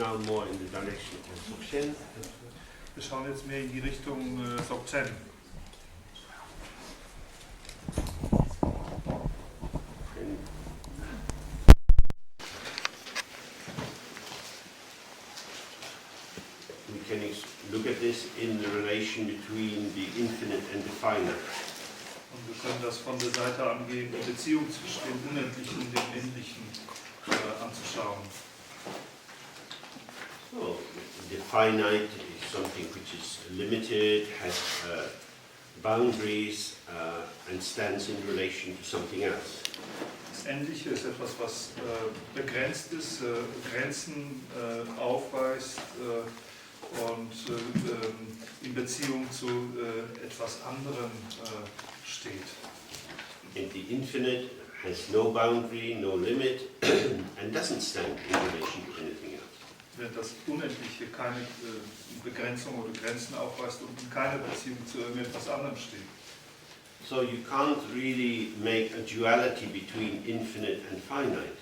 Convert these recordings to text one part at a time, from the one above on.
now more in the direction of Dzogchen. Wir schauen jetzt mehr in die Richtung Dzogchen. We can look at this in the relation between the infinite and the finite. Und wir können das von der Seite angehen, die Beziehung zwischen dem Unendlichen und dem Endlichen anzuschauen. So, the finite is something which is limited, has boundaries, and stands in relation to something else. Das Endliche ist etwas, was begrenzt ist, Grenzen aufweist und in Beziehung zu etwas anderem steht. And the infinite has no boundary, no limit, and doesn't stand in relation to anything else. Während das Unendliche keine Begrenzung oder Grenzen aufweist und in keiner Beziehung zu irgendetwas anderem steht. So you can't really make a duality between infinite and finite.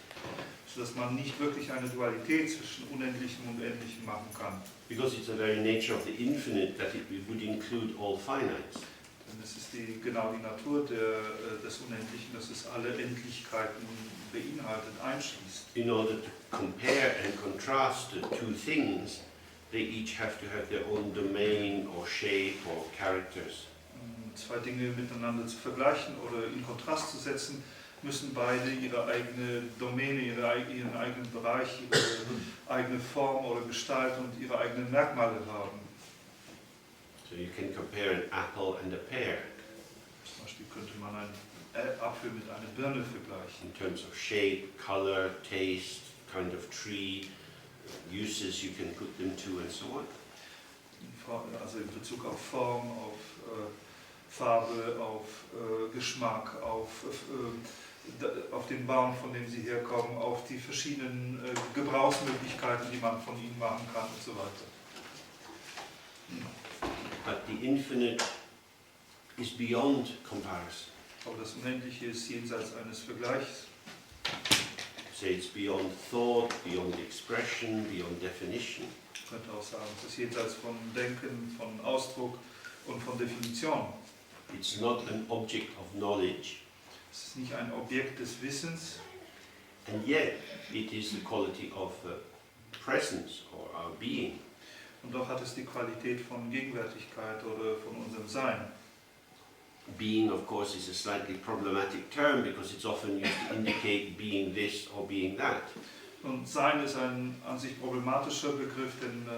Sodass man nicht wirklich eine Dualität zwischen Unendlichem und Endlichem machen kann. Because it's the very nature of the infinite that it would include all finites. Denn es ist genau die Natur des Unendlichen, dass es alle Endlichkeiten beinhaltet, einschließt. In order to compare and contrast the two things, they each have to have their own domain or shape or characters. Zwei Dinge miteinander zu vergleichen oder in Kontrast zu setzen, müssen beide ihre eigene Domäne, ihren eigenen Bereich, ihre eigene Form oder Gestalt und ihre eigenen Merkmale haben. So you can compare an apple and a pear. Zum Beispiel könnte man einen Apfel mit einer Birne vergleichen. In terms of shape, color, taste, kind of tree, uses you can put them to and so on. Also in Bezug auf Form, auf Farbe, auf Geschmack, auf den Baum, von dem sie herkommen, auf die verschiedenen Gebrauchsmöglichkeiten, die man von ihnen machen kann und so weiter. But the infinite is beyond comparison. Aber das Unendliche ist jenseits eines Vergleichs. Say it's beyond thought, beyond expression, beyond definition. Ich könnte auch sagen, es ist jenseits von Denken, von Ausdruck und von Definition. It's not an object of knowledge. Es ist nicht ein Objekt des Wissens. And yet it is the quality of presence or our being. Und doch hat es die Qualität von Gegenwärtigkeit oder von unserem Sein. Being, of course, is a slightly problematic term because it's often used to indicate being this or being that. Und Sein ist ein an sich problematischer Begriff, denn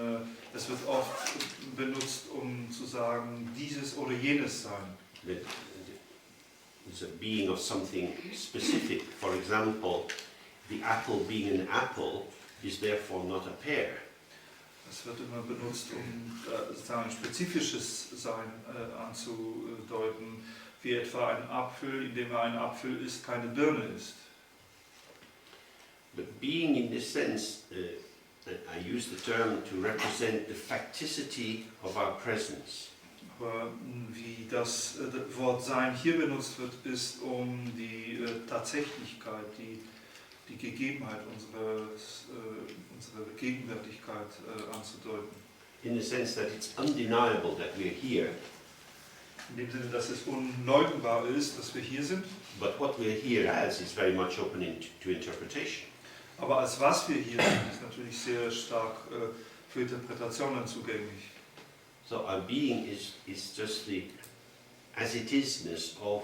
es wird oft benutzt, um zu sagen, dieses oder jenes Sein. It's a being of something specific. For example, the apple being an apple is therefore not a pear. Es wird immer benutzt, um ein spezifisches Sein anzudeuten, wie etwa ein Apfel, indem ein Apfel ist, keine Birne ist. But being in this sense, I use the term to represent the facticity of our presence. Aber wie das Wort Sein hier benutzt wird, ist, um die Tatsächlichkeit, die Gegebenheit unserer Gegenwärtigkeit anzudeuten. In the sense that it's undeniable that we're here. In dem Sinne, dass es unleugnbar ist, dass wir hier sind. But what we're here as is very much open to interpretation. Aber als was wir hier sind, ist natürlich sehr stark für Interpretationen zugänglich. So our being is just the as-it-isness of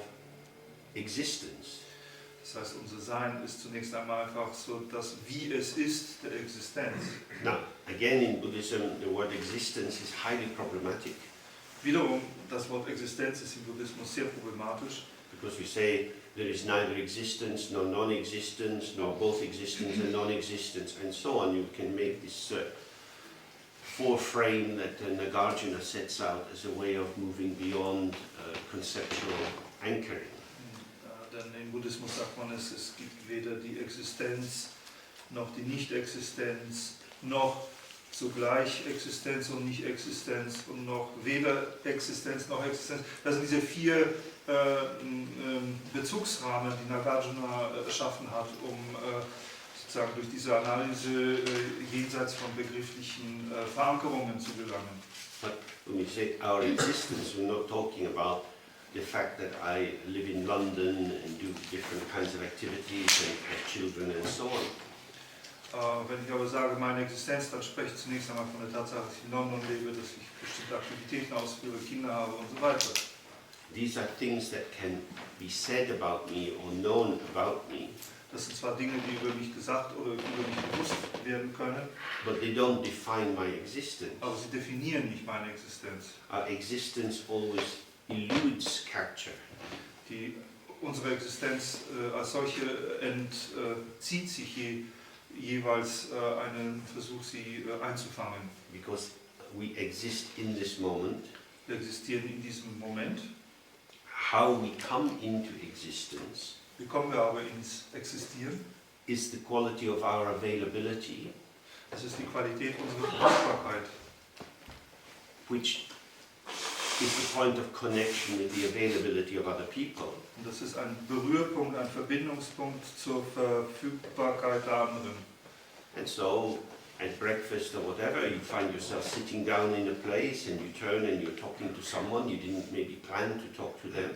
existence. Das heißt, unser Sein ist zunächst einmal einfach so das, wie es ist, der Existenz. Now, again in Buddhism, the word existence is highly problematic. Wiederum, das Wort Existenz ist im Buddhismus sehr problematisch. Because we say there is neither existence nor non-existence, nor both existence and non-existence, and so on. You can make this four-frame that Nagarjuna sets out as a way of moving beyond conceptual anchoring. Denn im Buddhismus sagt man, es gibt weder die Existenz noch die Nicht-Existenz, noch zugleich Existenz und Nicht-Existenz und noch weder Existenz noch Existenz. Das sind diese vier Bezugsrahmen, die Nagarjuna erschaffen hat, um sozusagen durch diese Analyse jenseits von begrifflichen Verankerungen zu gelangen. But when we say our existence, we're not talking about the fact that I live in London and do different kinds of activities and have children and so on. Wenn ich aber sage, meine Existenz, dann spreche ich zunächst einmal von der Tatsache, dass ich in London lebe, dass ich bestimmte Aktivitäten ausführe, Kinder habe und so weiter. These are things that can be said about me or known about me. Das sind zwar Dinge, die über mich gesagt oder über mich bewusst werden können, But they don't define my existence. aber sie definieren nicht meine Existenz. Our existence always eludes capture. Unsere Existenz als solche entzieht sich jeweils einen Versuch, sie einzufangen. Because we exist in this moment. Wir existieren in diesem Moment. How we come into existence Wie kommen wir aber ins Existieren? is the quality of our availability, Das ist die Qualität unserer Verfügbarkeit, which is the point of connection with the availability of other people. und das ist ein Berührpunkt, ein Verbindungspunkt zur Verfügbarkeit der anderen. And so, at breakfast or whatever, you find yourself sitting down in a place and you turn and you're talking to someone you didn't maybe plan to talk to them.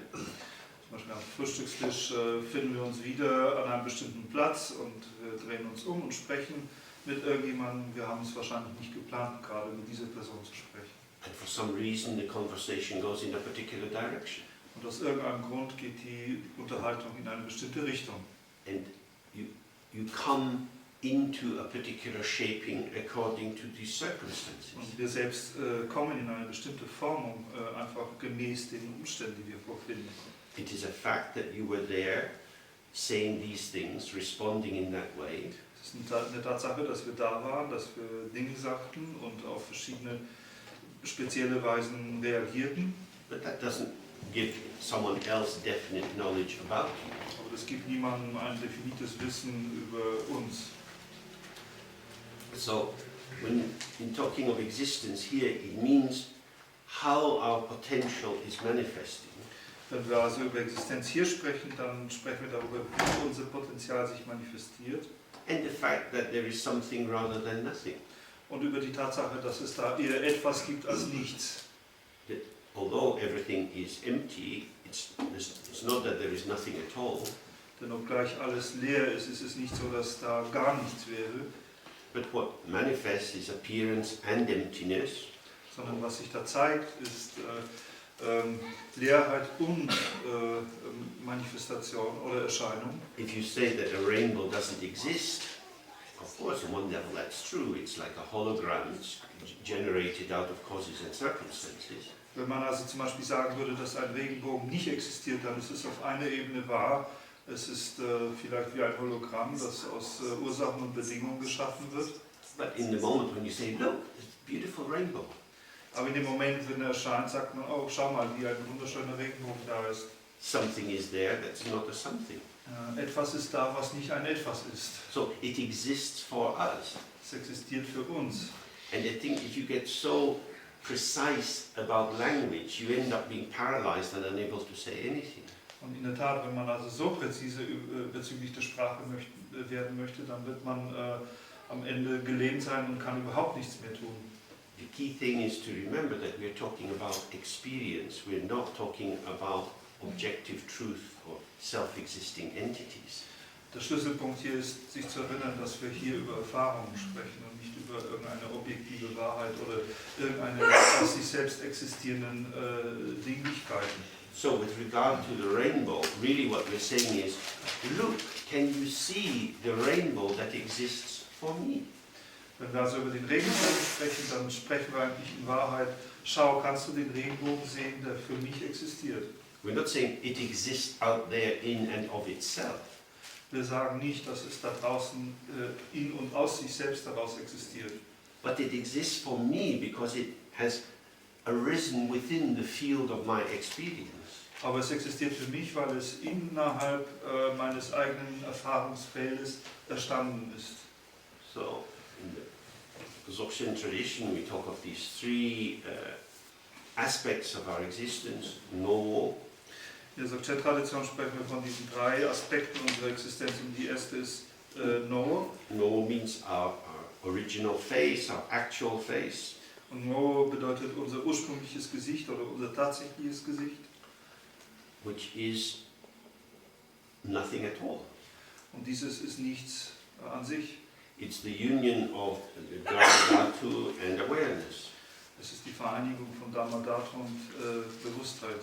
Zum Beispiel am Frühstückstisch finden wir uns wieder an einem bestimmten Platz und wir drehen uns um und sprechen mit irgendjemandem. Wir haben es wahrscheinlich nicht geplant, gerade mit dieser Person zu sprechen. And for some reason the conversation goes in a particular direction. Und aus irgendeinem Grund geht die Unterhaltung in eine bestimmte Richtung. And you come into a particular shaping according to these circumstances. Und wir selbst kommen in eine bestimmte Formung, einfach gemäß den Umständen, die wir vorfinden. It is a fact that you were there, saying these things, responding in that way. Es ist eine Tatsache, dass wir da waren, dass wir Dinge sagten und auf verschiedene spezielle Weisen reagierten. But that doesn't give someone else definite knowledge about you. Aber das gibt niemandem ein definiertes Wissen über uns. So, when in talking of existence here, it means how our potential is manifesting. Wenn wir also über Existenz hier sprechen, dann sprechen wir darüber, wie unser Potenzial sich manifestiert. And the fact that there is something rather than nothing. Und über die Tatsache, dass es da eher etwas gibt als nichts. That although everything is empty, it's not that there is nothing at all. Denn obgleich alles leer ist, ist es nicht so, dass da gar nichts wäre. But what manifests is appearance and emptiness. Sondern was sich da zeigt, ist Leerheit und Manifestation oder Erscheinung. If you say that a rainbow doesn't exist, of course, on one level that's true. It's like a hologram generated out of causes and circumstances. Wenn man also zum Beispiel sagen würde, dass ein Regenbogen nicht existiert, dann ist es auf einer Ebene wahr. Es ist vielleicht wie ein Hologramm, das aus Ursachen und Bedingungen geschaffen wird. But in the moment when you say, look, it's a beautiful rainbow, Aber in dem Moment, wenn er erscheint, sagt man, oh, schau mal, wie ein wunderschöner Regenbogen da ist. something is there that's not a something. Etwas ist da, was nicht ein Etwas ist. So it exists for us. Es existiert für uns. And I think if you get so precise about language, you end up being paralyzed and unable to say anything. Und in der Tat, wenn man also so präzise bezüglich der Sprache werden möchte, dann wird man am Ende gelähmt sein und kann überhaupt nichts mehr tun. The key thing is to remember that we're talking about experience. We're not talking about objective truth or self-existing entities. Der Schlüsselpunkt hier ist, sich zu erinnern, dass wir hier über Erfahrungen sprechen und nicht über irgendeine objektive Wahrheit oder irgendeine aus sich selbst existierenden Dinglichkeiten. So with regard to the rainbow, really what we're saying is, look, can you see the rainbow that exists for me? Wenn wir also über den Regenbogen sprechen, dann sprechen wir eigentlich in Wahrheit, schau, kannst du den Regenbogen sehen, der für mich existiert? We're not saying it exists out there in and of itself. Wir sagen nicht, dass es da draußen in und aus sich selbst daraus existiert. But it exists for me because it has arisen within the field of my experience. Aber es existiert für mich, weil es innerhalb meines eigenen Erfahrungsfeldes erstanden ist. So, in the Dzogchen tradition, we talk of these three aspects of our existence: No, In der Dzogchen-Tradition sprechen wir von diesen drei Aspekten unserer Existenz. Und die erste ist No. No means our original face, our actual face. Und No bedeutet unser ursprüngliches Gesicht oder unser tatsächliches Gesicht. Which is nothing at all. Und dieses ist nichts an sich. It's the union of Dharma and awareness. Es ist die Vereinigung von Dharma, Dhatu und Bewusstheit.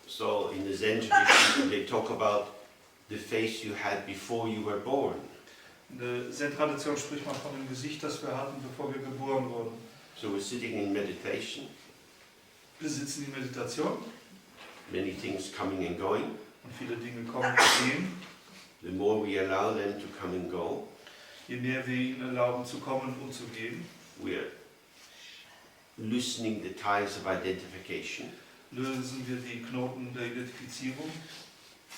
So in the Zen tradition they talk about the face you had before you were born. In der Zen-Tradition spricht man von dem Gesicht, das wir hatten, bevor wir geboren wurden. So we're sitting in meditation, Wir sitzen in Meditation many things coming and going. und viele Dinge kommen und gehen. The more we allow them to come and go, Je mehr wir ihnen erlauben zu kommen und zu gehen, we're loosening the ties of identification. lösen wir die Knoten der Identifizierung.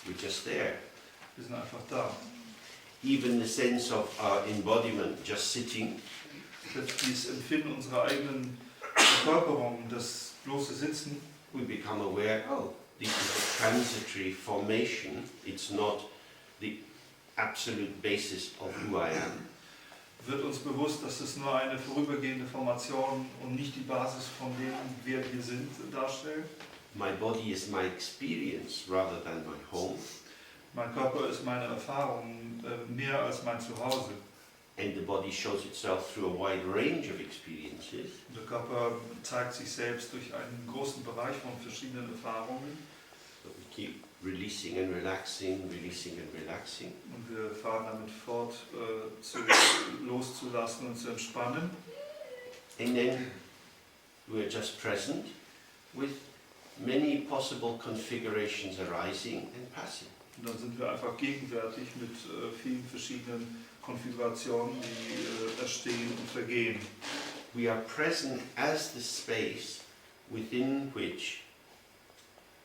We're just there. Wir sind einfach da. Even the sense of our embodiment, just sitting, Selbst dieses Empfinden unserer eigenen Verkörperung, das bloße Sitzen, we become aware, oh, this is a transitory formation. It's not the absolute basis of who I am. wird uns bewusst, dass es nur eine vorübergehende Formation und nicht die Basis von dem, wer wir sind, darstellt. My body is my experience rather than my home. Mein Körper ist meine Erfahrung mehr als mein Zuhause. And the body shows itself through a wide range of experiences. Der Körper zeigt sich selbst durch einen großen Bereich von verschiedenen Erfahrungen. So we keep releasing and relaxing, releasing and relaxing. Und wir fahren damit fort, loszulassen und zu entspannen. And then we're just present with many possible configurations arising and passing. Und dann sind wir einfach gegenwärtig mit vielen verschiedenen Konfigurationen, die erstehen und vergehen. We are present as the space within which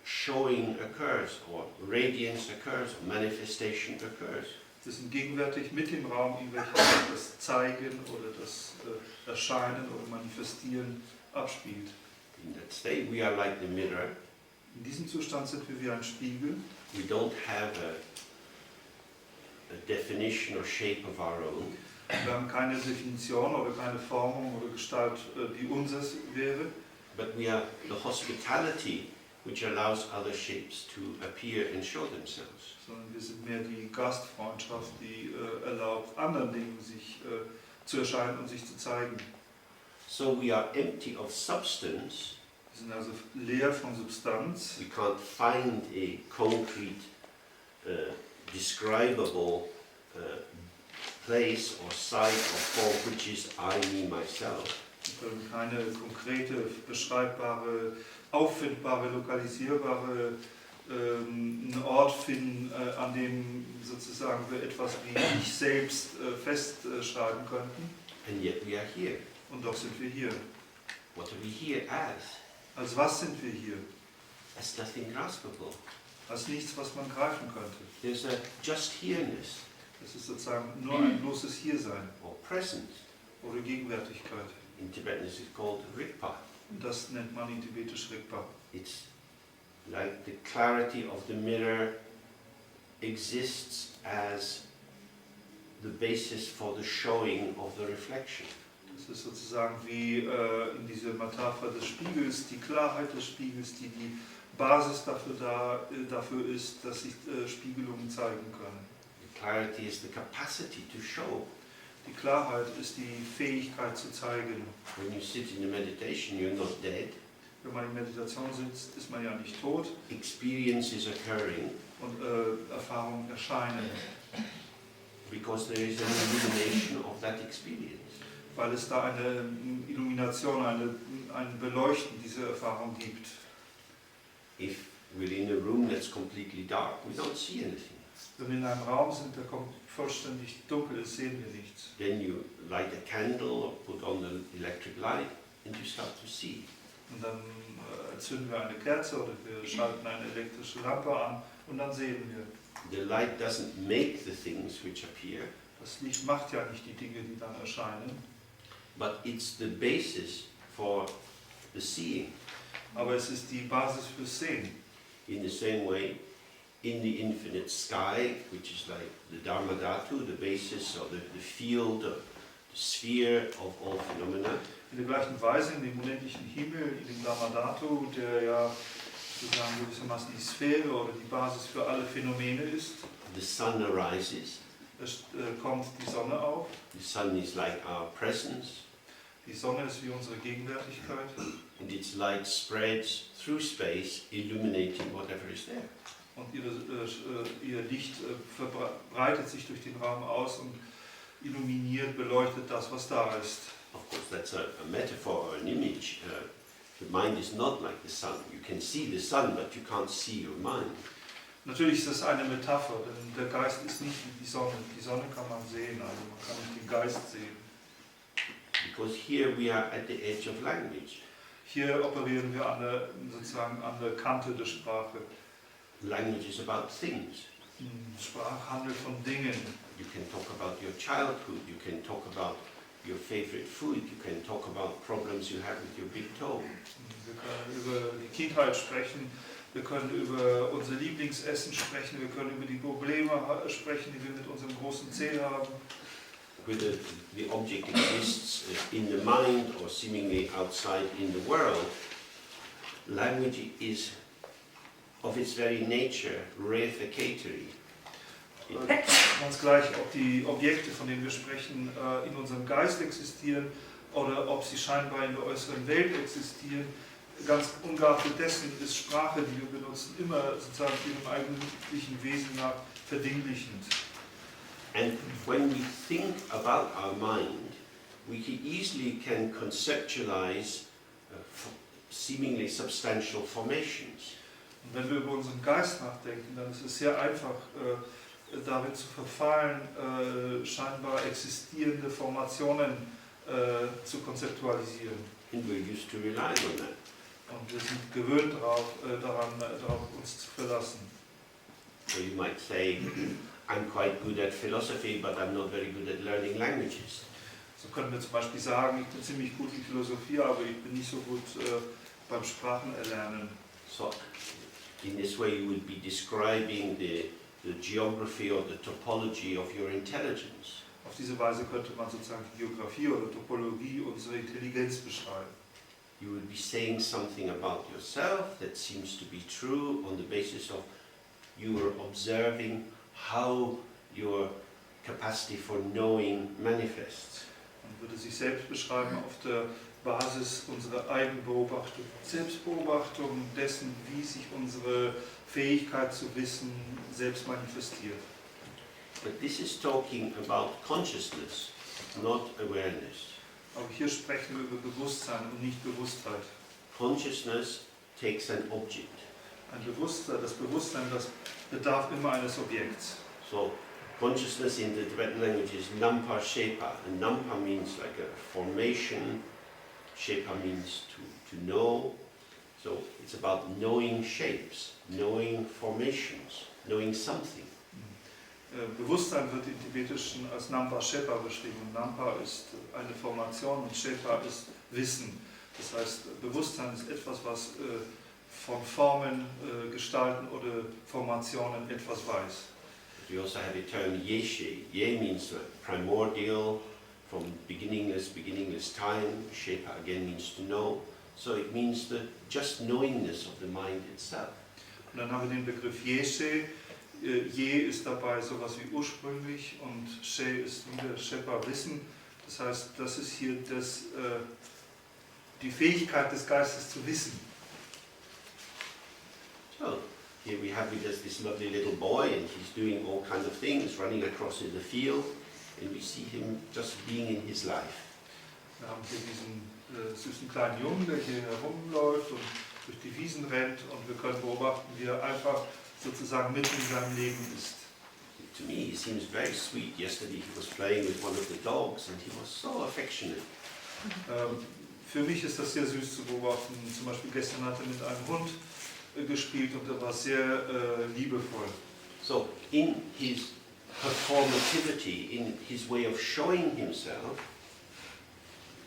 showing occurs, or radiance occurs, or manifestation occurs. Wir sind gegenwärtig mit dem Raum, in welchem das Zeigen oder das Erscheinen oder Manifestieren abspielt. In that state we are like the mirror. In diesem Zustand sind wir wie ein Spiegel. We don't have a definition or shape of our own. Wir haben keine Definition oder keine Formung oder Gestalt, die unseres wäre. But we are the hospitality which allows other shapes to appear and show themselves. Sondern wir sind mehr die Gastfreundschaft, die erlaubt, anderen Dingen sich zu erscheinen und sich zu zeigen. So we are empty of substance. Wir sind also leer von Substanz. We can't find a concrete, describable place or site or form which is I, me, myself. Wir können keine konkrete, beschreibbare, auffindbare, lokalisierbare Ort finden, an dem sozusagen wir etwas wie ich selbst festschreiben könnten. And yet we are here. Und doch sind wir hier. What are we here as? Als was sind wir hier? As nothing graspable. Als nichts, was man greifen könnte. There's a just here-ness, Es ist sozusagen nur ein bloßes Hiersein or presence. oder Gegenwärtigkeit. In Tibetan this is called Rigpa. Und das nennt man in Tibetisch Rigpa. It's like the clarity of the mirror exists as the basis for the showing of the reflection. Das ist sozusagen wie in dieser Metapher des Spiegels, die Klarheit des Spiegels, die die Basis dafür ist, dass sich Spiegelungen zeigen können. The clarity is the capacity to show. Die Klarheit ist die Fähigkeit zu zeigen. When you sit in a meditation, you're not dead. Wenn man in Meditation sitzt, ist man ja nicht tot Experience is occurring und Erfahrungen erscheinen, because there is an illumination of that experience. weil es da eine Illumination, ein Beleuchten dieser Erfahrung gibt. If we're in a room that's completely dark, we don't see anything. Wenn wir in einem Raum sind, der vollständig dunkel ist, sehen wir nichts. Then you light a candle or put on the electric light and you start to see. Und dann zünden wir eine Kerze oder wir schalten eine elektrische Lampe an und dann sehen wir. The light doesn't make the things which appear, Das Licht macht ja nicht die Dinge, die dann erscheinen, but it's the basis for the seeing. aber es ist die Basis fürs Sehen. In the same way, in the infinite sky, which is like the Dharma Dhatu, the basis or the field, the sphere of all phenomena. In der gleichen Weise in dem unendlichen Himmel, in dem Dharma Dhatu, der ja sozusagen gewissermaßen die Sphäre oder die Basis für alle Phänomene ist. The sun arises. Es kommt die Sonne auf. The sun is like our presence. Die Sonne ist wie unsere Gegenwärtigkeit. And its light spreads through space, illuminating whatever is there. Und ihr Licht verbreitet sich durch den Raum aus und illuminiert, beleuchtet das, was da ist. Of course, that's a metaphor or an image. The mind is not like the sun. You can see the sun, but you can't see your mind. Natürlich ist das eine Metapher, denn der Geist ist nicht wie die Sonne. Die Sonne kann man sehen, also man kann nicht den Geist sehen. Because here we are at the edge of language. Hier operieren wir sozusagen an der Kante der Sprache. Language is about things. Sprache handelt von Dingen. You can talk about your childhood, you can talk about your favorite food, you can talk about problems you have with your big toe. Wir können über die Kindheit sprechen, wir können über unser Lieblingsessen sprechen, wir können über die Probleme sprechen, die wir mit unserem großen Zeh haben. Whether the object exists in the mind or seemingly outside in the world, language is of its very nature reificatory. Ganz gleich, ob die Objekte, von denen wir sprechen, in unserem Geist existieren oder ob sie scheinbar in der äußeren Welt existieren, ganz ungeachtet dessen ist Sprache, die wir benutzen, immer sozusagen ihrem eigentlichen Wesen nach verdinglichend. And when we think about our mind, we easily can conceptualize seemingly substantial formations. Und wenn wir über unseren Geist nachdenken, dann ist es sehr einfach, darin zu verfallen, scheinbar existierende Formationen zu konzeptualisieren. And we're used to relying on that. Und wir sind gewöhnt darauf uns zu verlassen. So you might say, I'm quite good at philosophy, but I'm not very good at learning languages. So können wir zum Beispiel sagen, ich bin ziemlich gut in Philosophie, aber ich bin nicht so gut beim Sprachenerlernen. So in this way you would be describing the geography or the topology of your intelligence. Auf diese Weise könnte man sozusagen die Geografie oder Topologie unserer Intelligenz beschreiben. You would be saying something about yourself that seems to be true on the basis of you are observing how your capacity for knowing manifests. Man würde sich selbst beschreiben auf der Basis unserer Eigenbeobachtung, Selbstbeobachtung dessen, wie sich unsere Fähigkeit zu wissen selbst manifestiert. But this is talking about consciousness, not awareness. Aber hier sprechen wir über Bewusstsein und nicht Bewusstheit. Consciousness takes an object. Das Bewusstsein, das bedarf immer eines Objekts. So consciousness in the Tibetan language is nampa shepa, and nampa means like a formation, shepa means to know. So it's about knowing shapes, knowing formations, knowing something. Bewusstsein wird im Tibetischen als Nampa Shepa beschrieben. Und Nampa ist eine Formation und Shepa ist Wissen. Das heißt, Bewusstsein ist etwas, was von Formen, Gestalten oder Formationen etwas weiß. We also have the term Yeshe. Ye means primordial, from beginningless time. Shepa again means to know. So it means the just knowingness of the mind itself. Und dann haben wir den Begriff Yeshe. Je ist dabei sowas wie ursprünglich und She ist wieder Shepa Wissen. Das heißt, das ist hier die Fähigkeit des Geistes zu wissen. So here we have with us this lovely little boy, and he's doing all kinds of things, running across in the field, and we see him just being in his life. Wir haben hier diesen süßen kleinen Jungen, der hier herumläuft und durch die Wiesen rennt, und wir können beobachten, wie er einfach sozusagen mitten in seinem Leben ist. To me, he seems very sweet. Yesterday he was playing with one of the dogs, and he was so affectionate. Für mich ist das sehr süß zu beobachten. Zum Beispiel gestern hat er mit einem Hund gespielt und er war sehr liebevoll. So in his performativity, in his way of showing himself,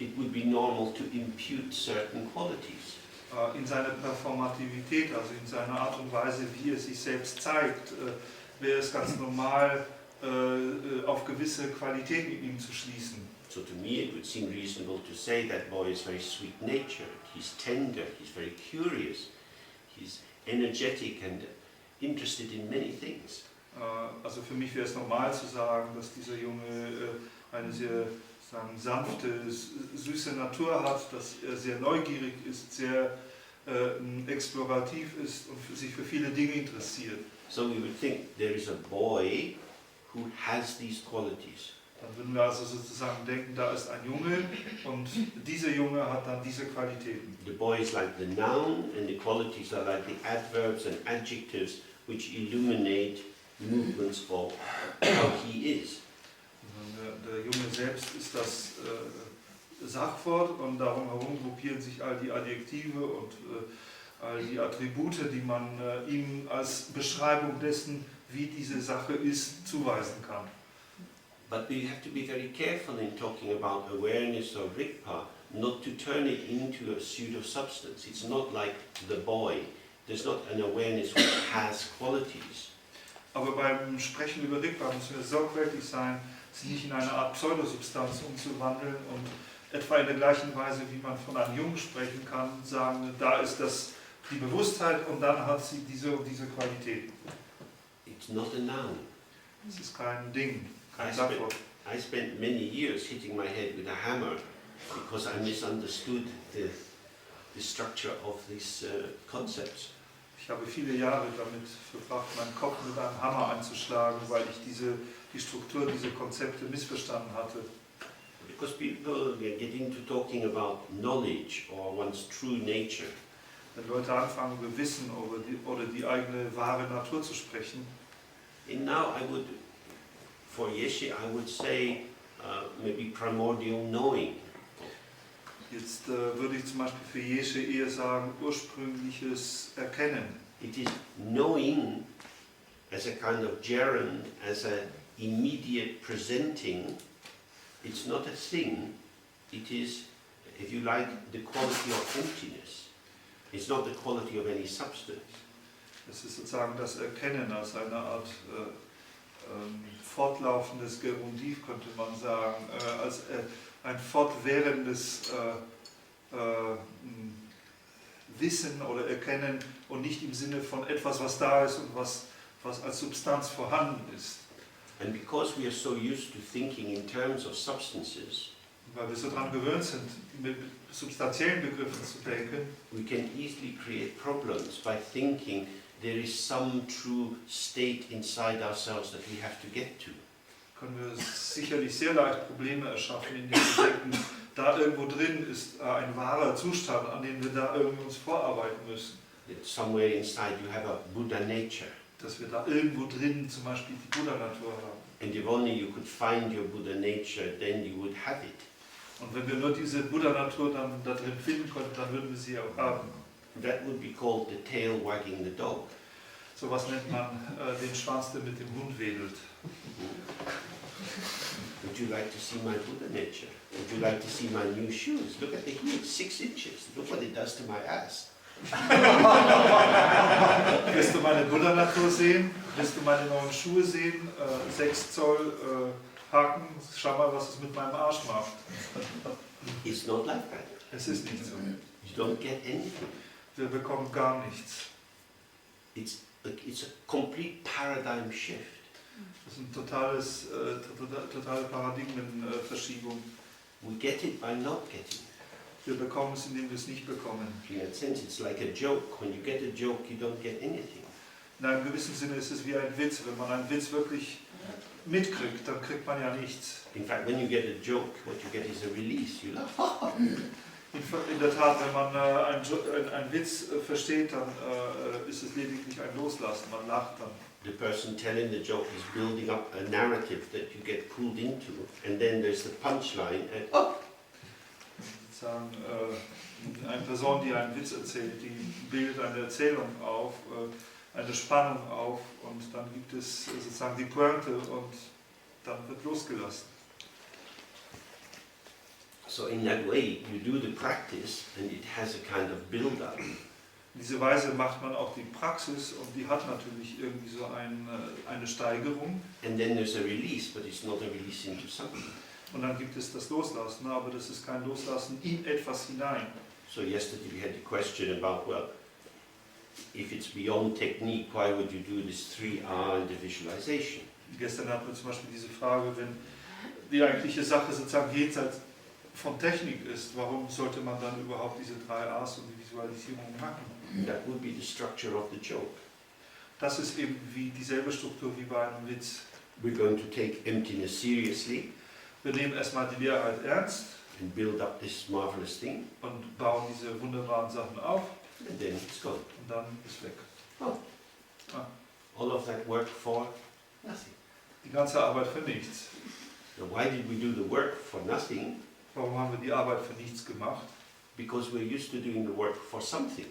it would be normal to impute certain qualities. in seiner Performativität, also in seiner Art und Weise, wie er sich selbst zeigt, wäre es ganz normal, auf gewisse Qualitäten in ihm zu schließen. So to me it would seem reasonable to say that boy is very sweet-natured, he's tender, he's very curious, he's energetic and interested in many things. Also für mich wäre es normal zu sagen, dass dieser Junge eine sehr sanfte, süße Natur hat, dass er sehr neugierig ist, sehr explorativ ist und sich für viele Dinge interessiert. So we would think there is a boy who has these qualities. Dann würden wir also sozusagen denken, da ist ein Junge und dieser Junge hat dann diese Qualitäten. The boy is like the noun and the qualities are like the adverbs and adjectives which illuminate movements of how he is. Der Junge selbst ist das Sachwort und darum herum gruppieren sich all die Adjektive und all die Attribute, die man ihm als Beschreibung dessen, wie diese Sache ist, zuweisen kann. But we have to be very careful in talking about awareness or Rigpa, not to turn it into a pseudo-substance. It's not like the boy. There's not an awareness which has qualities. Aber beim Sprechen über Rigpa müssen wir sorgfältig sein, sie nicht in eine Art Pseudosubstanz umzuwandeln und etwa in der gleichen Weise, wie man von einem Jungen sprechen kann, sagen, da ist das die Bewusstheit und dann hat sie diese und diese Qualitäten. It's not a noun. Es ist kein Ding, kein I Sachwort. spent many years hitting my head with a hammer because I misunderstood the structure of these concepts. Ich habe viele Jahre damit verbracht, meinen Kopf mit einem Hammer einzuschlagen, weil ich die Struktur, diese Konzepte missverstanden hatte. Because people get into talking about knowledge or one's true nature, Wenn Leute anfangen, über Wissen oder die eigene wahre Natur zu sprechen, and now I would, for Yeshe, I would say maybe primordial knowing. jetzt würde ich zum Beispiel für Jesche eher sagen, ursprüngliches Erkennen. It is knowing as a kind of gerund, as a immediate presenting. It's not a thing, it is, if you like, the quality of emptiness. It's not the quality of any substance. Es ist sozusagen das Erkennen als eine Art fortlaufendes Gerundiv, könnte man sagen, als ein fortwährendes Wissen oder Erkennen und nicht im Sinne von etwas, was da ist und was als Substanz vorhanden ist. And because we are so used to thinking in terms of substances, Weil wir so daran gewöhnt sind, mit substanziellen Begriffen zu denken, we can easily create problems by thinking there is some true state inside ourselves that we have to get to. können wir sicherlich sehr leicht Probleme erschaffen, indem wir denken, da irgendwo drin ist ein wahrer Zustand, an dem wir da irgendwie uns vorarbeiten müssen. That somewhere inside you have a Buddha nature. Dass wir da irgendwo drin zum Beispiel die Buddha-Natur haben. And if only you could find your Buddha nature, then you would have it. Und wenn wir nur diese Buddha-Natur dann da drin finden könnten, dann würden wir sie auch haben. That would be called the tail wagging the dog. So was nennt man den Schwanz, der mit dem Hund wedelt. Would you like to see my Buddha nature? Would you like to see my new shoes? Look at the heels, 6 inches. Look what it does to my ass. Willst du meine Buddha-Natur sehen? Willst du meine neuen Schuhe sehen? 6 Zoll Haken. Schau mal, was es mit meinem Arsch macht. It's not like that. Es ist nicht so. You don't get anything. Wir bekommen gar nichts. It's a complete paradigm shift. Das ist eine totale Paradigmenverschiebung. We get it by not getting. Wir bekommen es, indem wir es nicht bekommen. In that sense, it's like a joke. When you get a joke, you don't get anything. In einem gewissen Sinne ist es wie ein Witz. Wenn man einen Witz wirklich mitkriegt, dann kriegt man ja nichts. In fact, when you get a joke, what you get is a release. You laugh. In der Tat, wenn man einen Witz versteht, dann ist es lediglich ein Loslassen. Man lacht dann. The person telling the joke is building up a narrative that you get pulled into, and then there's the punchline, and Sozusagen, eine Person, die einen Witz erzählt, die bildet eine Erzählung auf, eine Spannung auf, und dann gibt es sozusagen die Pointe und dann wird losgelassen. So in that way, you do the practice and it has a kind of build-up. In dieser Weise macht man auch die Praxis und die hat natürlich irgendwie so eine Steigerung. And then there's a release, but it's not a release into something. Und dann gibt es das Loslassen, aber das ist kein Loslassen in etwas hinein. So yesterday we had the question about, well, if it's beyond technique, why would you do this 3R in the visualization? Gestern hatten wir zum Beispiel diese Frage, wenn die eigentliche Sache sozusagen jenseits von Technik ist, warum sollte man dann überhaupt diese 3 A's und die Visualisierung machen? That would be the structure of the joke. Das ist eben wie dieselbe Struktur wie bei einem Witz. We're going to take emptiness seriously Wir nehmen erstmal die Leerheit ernst and build up this marvelous thing, und bauen diese wunderbaren Sachen auf and then it's gone. und dann ist weg. All of that work for nothing. Die ganze Arbeit für nichts. Now, why did we do the work for nothing? Warum haben wir die Arbeit für nichts gemacht? Because we're used to doing the work for something.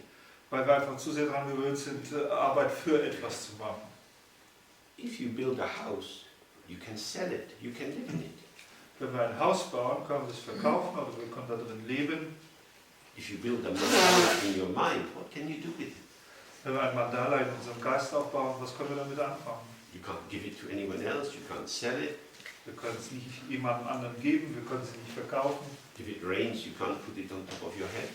Weil wir einfach zu sehr daran gewöhnt sind, Arbeit für etwas zu machen. If you build a house, you can sell it, you can live in it. Wenn wir ein Haus bauen, können wir es verkaufen, aber wir können da drin leben. If you build a mandala in your mind, what can you do with it? Wenn wir ein Mandala in unserem Geist aufbauen, was können wir damit anfangen? You can't give it to anyone else, you can't sell it. Wir können es nicht jemandem anderen geben, wir können es nicht verkaufen. If it rains, you can't put it on top of your head.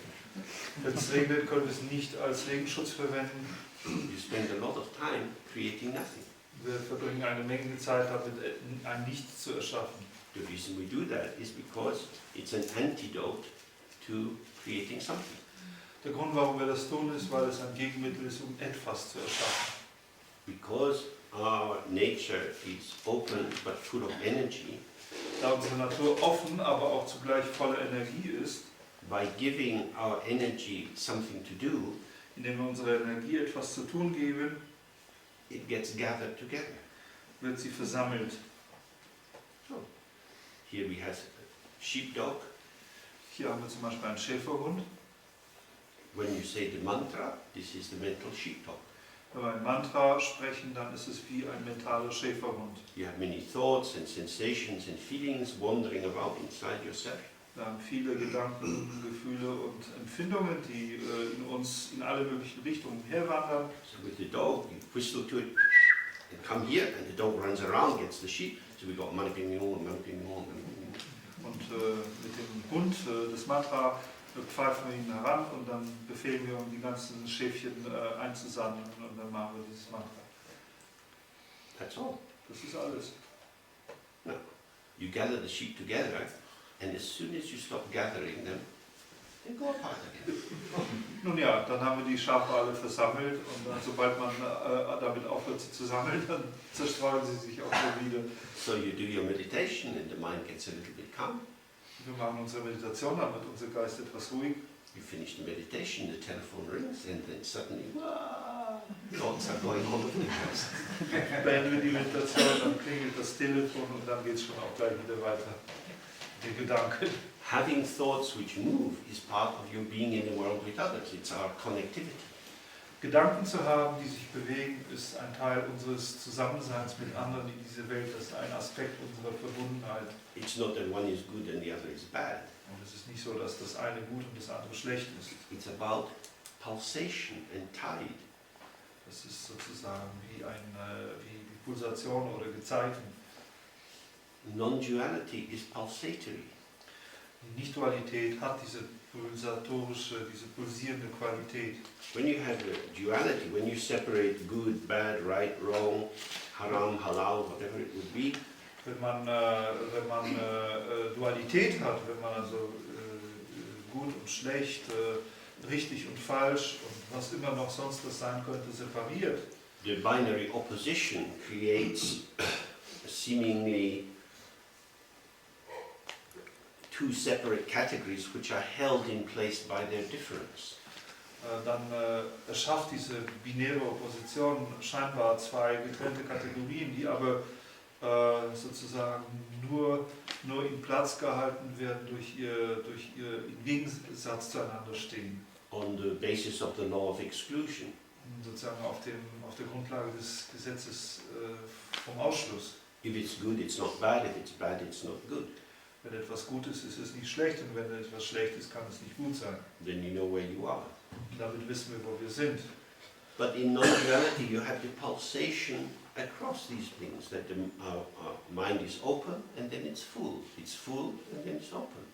Wenn es regnet, können wir es nicht als Regenschutz verwenden. You spend a lot of time creating nothing. Wir verbringen eine Menge Zeit damit, ein Nichts zu erschaffen. The reason we do that is because it's an antidote to creating something. Der Grund, warum wir das tun, ist, weil es ein Gegenmittel ist, um etwas zu erschaffen. Because our nature is open but full of energy, Da unsere Natur offen, aber auch zugleich voller Energie ist, by giving our energy something to do, indem wir unserer Energie etwas zu tun geben, it gets gathered together. wird sie versammelt. Here we have a sheepdog. Hier haben wir zum Beispiel einen Schäferhund. When you say the mantra, this is the mental sheepdog. Wenn wir ein Mantra sprechen, dann ist es wie ein mentaler Schäferhund. You have many thoughts and sensations and feelings wandering about inside yourself. Wir haben viele Gedanken, Gefühle und Empfindungen, die in uns in alle möglichen Richtungen herwandern. So with the dog, you whistle to it and come here, and the dog runs around, gets the sheep. So we got manipimyon. Und mit dem Hund, das Mantra, pfeifen wir ihn heran und dann befehlen wir, um die ganzen Schäfchen einzusammeln und dann machen wir dieses Mantra. That's all. Das ist alles. No. You gather the sheep together, and as soon as you stop gathering them, they go apart again. Nun ja, dann haben wir die Schafe alle versammelt und dann, sobald man damit aufhört sie zu sammeln, dann zerstreuen sie sich auch wieder. So you do your meditation, and the mind gets a little bit calm. Wir machen unsere Meditation, dann wird unser Geist etwas ruhig. You finish the meditation, the telephone rings, and then suddenly, wow, thoughts are going all over the place. Beenden wir die Meditation, dann klingelt das Telefon und dann geht es schon auch gleich wieder weiter. Die Gedanken. Having thoughts which move is part of your being in the world with others. It's our connectivity. Gedanken zu haben, die sich bewegen, ist ein Teil unseres Zusammenseins mit anderen in dieser Welt. Das ist ein Aspekt unserer Verbundenheit. It's not that one is good and the other is bad. Und es ist nicht so, dass das eine gut und das andere schlecht ist. It's about pulsation and tide. Das ist sozusagen wie die Pulsation oder Gezeiten. Non-duality is pulsatory. Die Nicht-Dualität hat diese pulsatorische, diese pulsierende Qualität. When you have a duality, when you separate good, bad, right, wrong, haram, halal, whatever it would be, Wenn man Dualität hat, wenn man also gut und schlecht, richtig und falsch und was immer noch sonst das sein könnte, separiert, the binary opposition creates seemingly two separate categories which are held in place by their difference. dann erschafft diese binäre Opposition scheinbar zwei getrennte Kategorien, die aber sozusagen nur in Platz gehalten werden durch ihr im Gegensatz zueinander stehen. On the basis of the law of exclusion. Sozusagen auf der Grundlage des Gesetzes vom Ausschluss. If it's good, it's not bad. If it's bad, it's not good. Wenn etwas gut ist, ist es nicht schlecht, und wenn etwas schlecht ist, kann es nicht gut sein. Then you know where you are. Und damit wissen wir, wo wir sind. But in non-duality, you have the pulsation across these things, that our mind is open and then it's full. It's full and then it's open.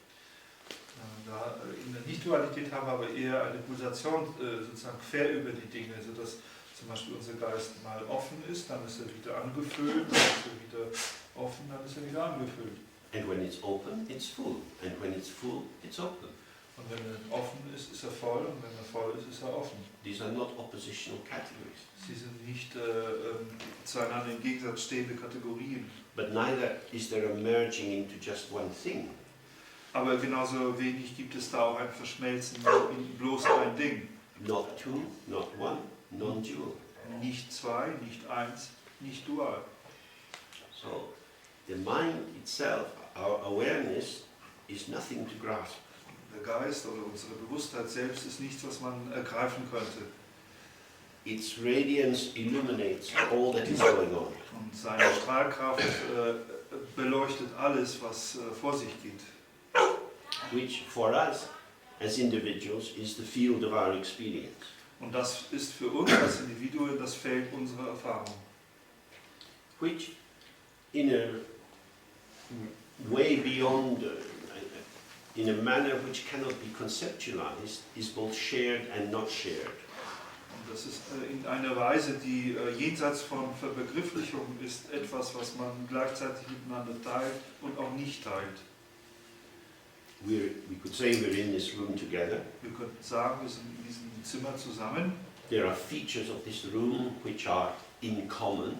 In der Nicht-Dualität haben wir aber eher eine Pulsation sozusagen quer über die Dinge, sodass zum Beispiel unser Geist mal offen ist, dann ist er wieder angefüllt, dann ist er wieder offen, dann ist er wieder angefüllt. And when it's open, it's full. And when it's full, it's open. Und wenn er offen ist, ist er voll, und wenn er voll ist, ist er offen. These are not oppositional categories. Sie sind nicht zueinander im Gegensatz stehende Kategorien. But neither is there a merging into just one thing. Aber genauso wenig gibt es da auch ein Verschmelzen in bloß ein Ding. Not two, not one, non-dual. Nicht zwei, nicht eins, nicht dual. So, the mind itself, our awareness, is nothing to grasp. Der Geist oder unsere Bewusstheit selbst ist nichts, was man ergreifen könnte. Its radiance illuminates all that is going on. Und seine Strahlkraft beleuchtet alles, was vor sich geht. Which for us as individuals is the field of our experience. Und das ist für uns als Individuen das Feld unserer Erfahrung. Which in a way beyond, in a manner which cannot be conceptualized, is both shared and not shared. Und das ist in einer Weise, die jenseits von Verbegrifflichung ist, etwas, was man gleichzeitig miteinander teilt und auch nicht teilt. We could say we're in this room together. Wir könnten sagen, wir sind in diesem Zimmer zusammen. There are features of this room which are in common,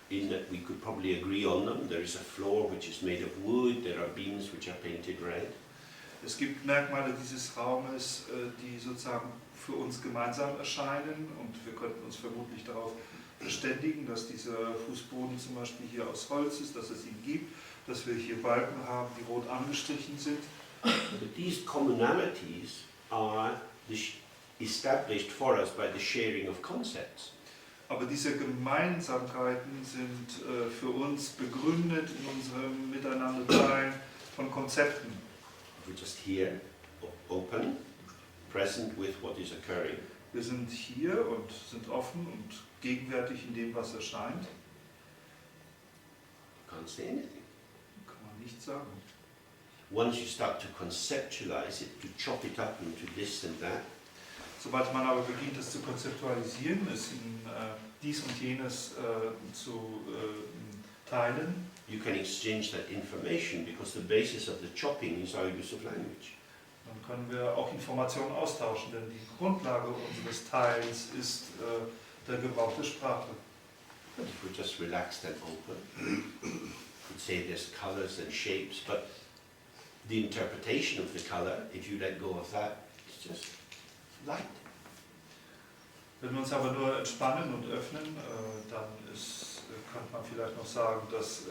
in that we could probably agree on them. There is a floor which is made of wood, there are beams which are painted red. Es gibt Merkmale dieses Raumes, die sozusagen für uns gemeinsam erscheinen, und wir könnten uns vermutlich darauf verständigen, dass dieser Fußboden zum Beispiel hier aus Holz ist, dass es ihn gibt, dass wir hier Balken haben, die rot angestrichen sind. But these commonalities are established for us by the sharing of concepts. Aber diese Gemeinsamkeiten sind für uns begründet in unserem Miteinanderteilen von Konzepten. We're just here, open, present with what is occurring. Wir sind hier und sind offen und gegenwärtig in dem, was erscheint. Can't say anything. Kann man nicht sagen. Once you start to conceptualize it, to chop it up into this and that, Sobald man aber beginnt, es zu konzeptualisieren, es in dies und jenes zu teilen, you can exchange that information because the basis of the chopping is our use of language. dann können wir auch Informationen austauschen, denn die Grundlage unseres Teils ist der Gebrauch der Sprache. But if we're just relaxed and open, we'd say there's colors and shapes, but the interpretation of the color, if you let go of that, it's just light. Wenn wir uns aber nur entspannen und öffnen, dann könnte man vielleicht noch sagen, dass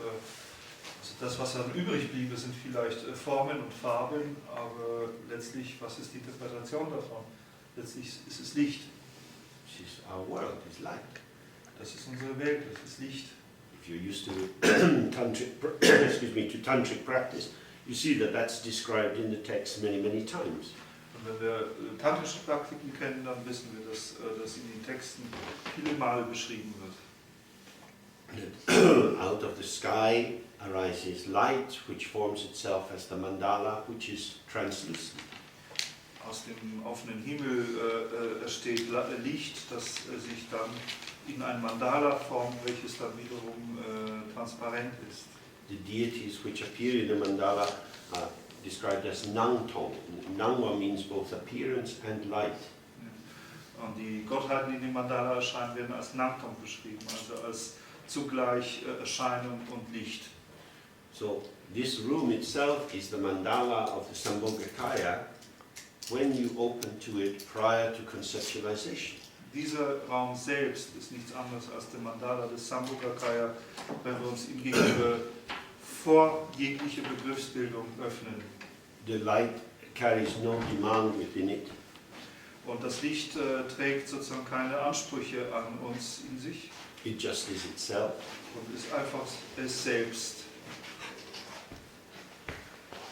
also das, was dann übrig bliebe, sind vielleicht Formen und Farben, aber letztlich, was ist die Interpretation davon? Letztlich ist es Licht. This is our world, it's light. Das ist unsere Welt, das ist Licht. If you're used to tantric practice, you see that that's described in the text many, many times. Und wenn wir tantrische Praktiken kennen, dann wissen wir, dass das in den Texten viele Male beschrieben wird. Out of the sky arises light, which forms itself as the mandala, which is translucent. Aus dem offenen Himmel entsteht Licht, das sich dann in ein Mandala formt, welches dann wiederum transparent ist. The deities which appear in the mandala are described as Nangtong. Nangwa means both appearance and light. Und die Gottheiten, die in dem Mandala erscheinen, werden als Nangtong beschrieben, also als zugleich Erscheinung und Licht. So this room itself is the mandala of the Sambhogakaya when you open to it prior to conceptualization. Dieser Raum selbst ist nichts anderes als der Mandala des Sambhogakaya, wenn wir uns ihm gegenüber vor jegliche Begriffsbildung öffnen. The light carries no demand within it. Und das Licht trägt sozusagen keine Ansprüche an uns in sich. It just is itself. Und ist einfach es selbst.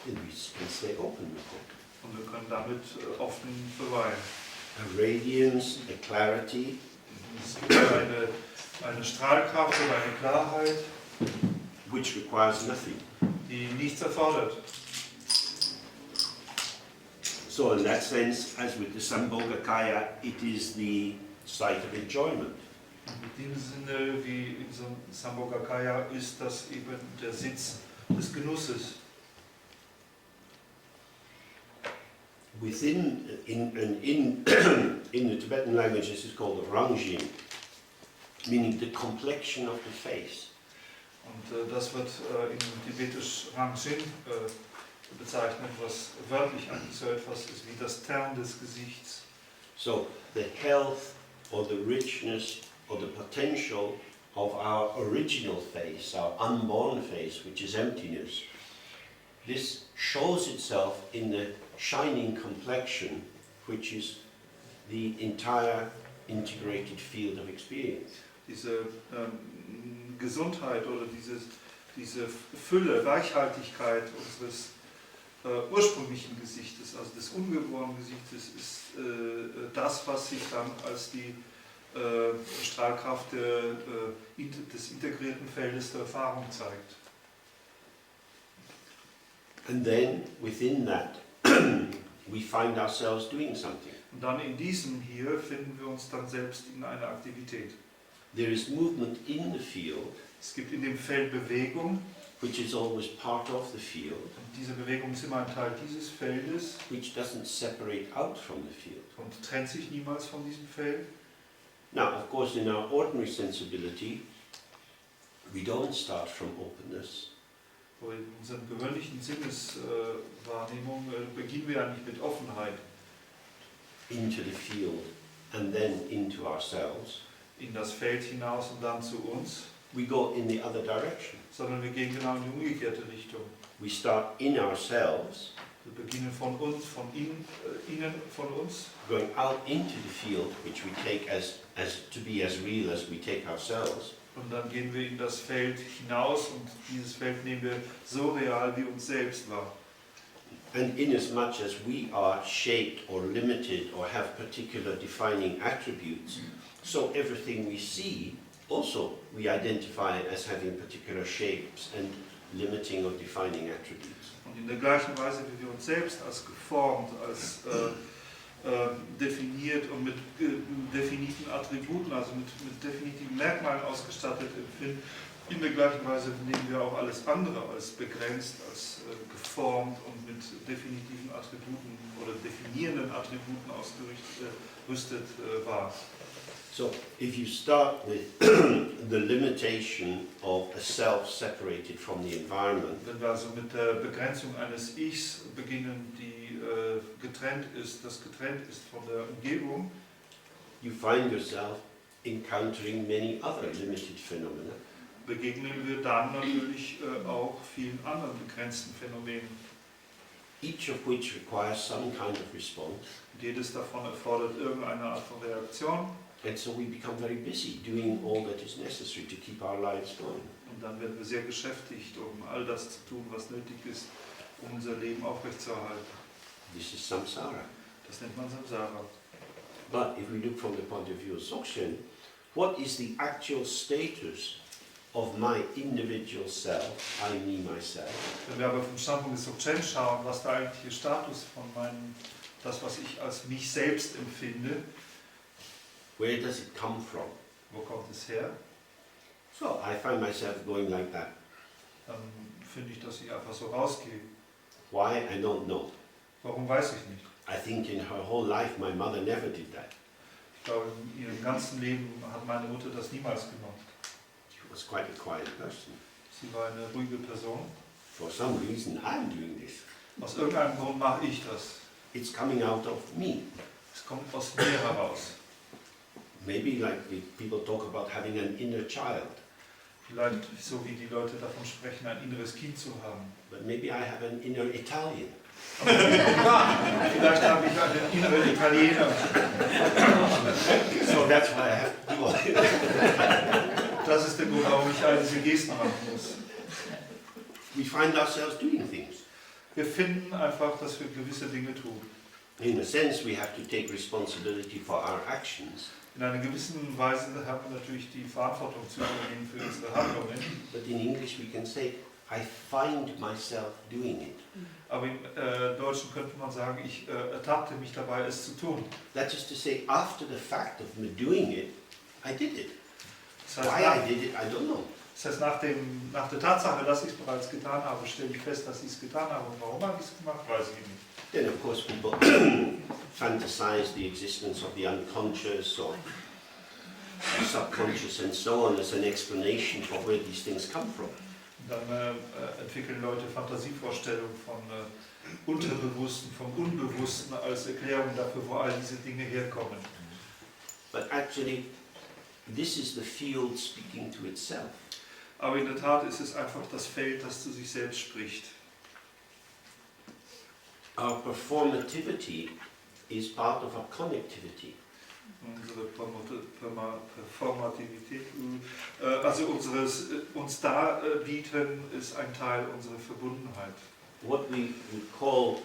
and we can stay open with it. Und wir können damit offen verweilen. A radiance, a clarity, Es gibt eine Strahlkraft oder eine Klarheit, which requires nothing. die nichts erfordert. So in that sense, as with the Sambhogakaya, it is the site of enjoyment. In dem Sinne, wie in so einem Sambhogakaya, ist das eben der Sitz des Genusses. Within, in the Tibetan language, this is called Rangjin, meaning the complexion of the face. Und das wird in Tibetisch Rangjin bezeichnet, was wörtlich eigentlich so etwas ist wie das Tern des Gesichts. So the health or the richness or the potential of our original face, our unborn face, which is emptiness, this shows itself in the shining complexion, which is the entire integrated field of experience. Diese Gesundheit oder diese Fülle, Reichhaltigkeit unseres ursprünglichen Gesichtes, also des ungeborenen Gesichtes, ist das, was sich dann als die Strahlkraft des integrierten Feldes der Erfahrung zeigt. And then within that, we find ourselves doing something. Und dann in diesem hier finden wir uns dann selbst in einer Aktivität. There is movement in the field, Es gibt in dem Feld Bewegung, which is always part of the field, und diese Bewegung ist immer ein Teil dieses Feldes which doesn't separate out from the field. und trennt sich niemals von diesem Feld. Now, of course, in our ordinary sensibility, we don't start from openness. So in unserer gewöhnlichen Sinneswahrnehmung beginnen wir ja nicht mit Offenheit Into the field and then into ourselves. in das Feld hinaus und dann zu uns, We go in the other direction. sondern wir gehen genau in die umgekehrte Richtung. We start in ourselves, Wir beginnen von uns, innen von uns, going out into the field, which we take as to be as real as we take ourselves. und dann gehen wir in das Feld hinaus und dieses Feld nehmen wir so real wie uns selbst wahr. And inasmuch as we are shaped or limited or have particular defining attributes, so everything we see also we identify as having particular shapes and limiting or defining attributes. Und in der gleichen Weise, wie wir uns selbst als geformt, als definiert und mit definitiven Attributen, also mit definitiven Merkmalen ausgestattet empfinden, in der gleichen Weise nehmen wir auch alles andere als begrenzt, als geformt und mit definitiven Attributen oder definierenden Attributen ausgerüstet wahr. So if you start with the limitation of a self separated from the environment, Wenn wir also mit der Begrenzung eines Ichs beginnen, die getrennt ist von der Umgebung, you find yourself encountering many other limited phenomena. begegnen wir dann natürlich auch vielen anderen begrenzten Phänomenen. Each of which requires some kind of response. Und jedes davon erfordert irgendeine Art von Reaktion. And so we become very busy doing all that is necessary to keep our lives going. Und dann werden wir sehr beschäftigt, um all das zu tun, was nötig ist, um unser Leben aufrechtzuerhalten. This is samsara. Das nennt man Samsara. But if we look from the point of view of Dzogchen, what is the actual status of my individual self, I, me, myself? Wenn wir aber vom Standpunkt des Dzogchen schauen, was der eigentliche Status von das, was ich als mich selbst empfinde, Where does it come from? wo kommt es her? So I find myself going like that. Dann finde ich, dass ich einfach so rausgehe. Why? I don't know. Warum, weiß ich nicht. I think in her whole life my mother never did that. Ich glaube, in ihrem ganzen Leben hat meine Mutter das niemals gemacht. She was quite a quiet person. Sie war eine ruhige Person. For some reason I'm doing this. Aus irgendeinem Grund mache ich das. It's coming out of me. Es kommt aus mir heraus. Maybe like the people talk about having an inner child. Vielleicht so wie die Leute davon sprechen, ein inneres Kind zu haben. But maybe I have an inner Italian. Vielleicht habe ich einen inneren Italiener. So that's why I have to do all it. Das ist der Grund, warum ich all diese Gesten machen muss. We find ourselves doing things. Wir finden einfach, dass wir gewisse Dinge tun. In a sense, we have to take responsibility for our actions, In einer gewissen Weise haben wir natürlich die Verantwortung zu übernehmen für unsere Handlungen. but in English we can say, I find myself doing it. Aber im Deutschen könnte man sagen, ich ertappte mich dabei, es zu tun. That is to say, after the fact of me doing it, I did it. Das heißt, Why I did it, I don't know. Das heißt, nach der Tatsache, dass ich es bereits getan habe, stelle ich fest, dass ich es getan habe. Und warum habe ich es gemacht, weiß ich nicht. Then of course people fantasize the existence of the unconscious or subconscious and so on as an explanation for where these things come from. Und dann entwickeln Leute Fantasievorstellungen von Unterbewussten, vom Unbewussten als Erklärung dafür, wo all diese Dinge herkommen. But actually, this is the field speaking to itself. Aber in der Tat ist es einfach das Feld, das zu sich selbst spricht. Our performativity is part of our connectivity. Unsere Performativität, also uns darbieten, ist ein Teil unserer Verbundenheit. What we would call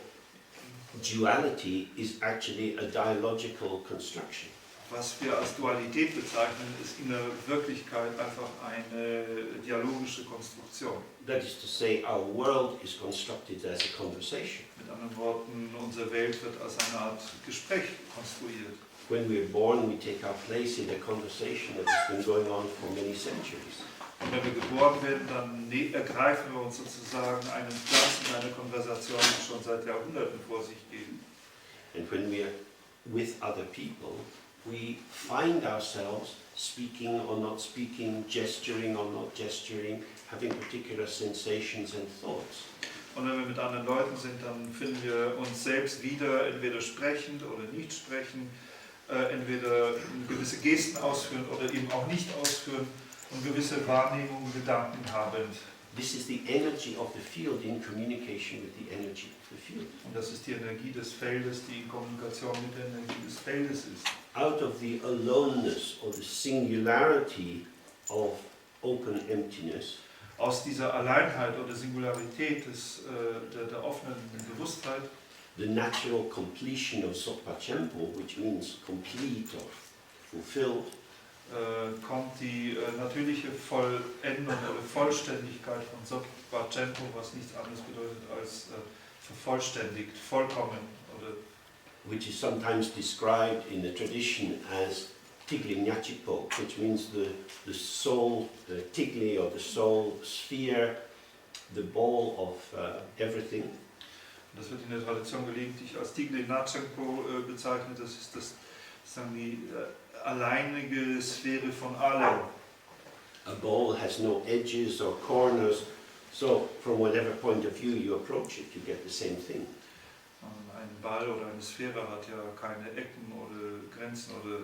duality is actually a dialogical construction. Was wir als Dualität bezeichnen, ist in der Wirklichkeit einfach eine dialogische Konstruktion. That is to say, our world is constructed as a conversation. Mit anderen Worten, unsere Welt wird als eine Art Gespräch konstruiert. When we're born, we take our place in a conversation that has been going on for many centuries. Und wenn wir geboren werden, dann ergreifen wir uns sozusagen einen Platz in einer Konversation, die schon seit Jahrhunderten vor sich geht. And when we're with other people, we find ourselves speaking or not speaking, gesturing or not gesturing, having particular sensations and thoughts. Und wenn wir mit anderen Leuten sind, dann finden wir uns selbst wieder, entweder sprechend oder nicht sprechend, entweder gewisse Gesten ausführen oder eben auch nicht ausführen und gewisse Wahrnehmungen, Gedanken habend. This is the energy of the field in communication with the energy of the field. Und das ist die Energie des Feldes, die in Kommunikation mit der Energie des Feldes ist. Out of the aloneness or the singularity of open emptiness, Aus dieser Alleinheit oder Singularität der offenen Bewusstheit, the natural completion of Sopa Chempo, which means complete or fulfilled, kommt die natürliche Vollendung oder Vollständigkeit von Sopa Chempo, was nichts anderes bedeutet als vervollständigt, vollkommen. Oder which is sometimes described in the tradition as Tigli Nyachipo, which means the soul, the Tigli or the soul sphere, the ball of everything. das wird in der Tradition gelegentlich als Tigli Nyachipo bezeichnet. Das ist sagen die alleinige Sphäre von allem. A ball has no edges or corners, so from whatever point of view you approach it, you get the same thing. Ein Ball oder eine Sphäre hat ja keine Ecken oder Grenzen oder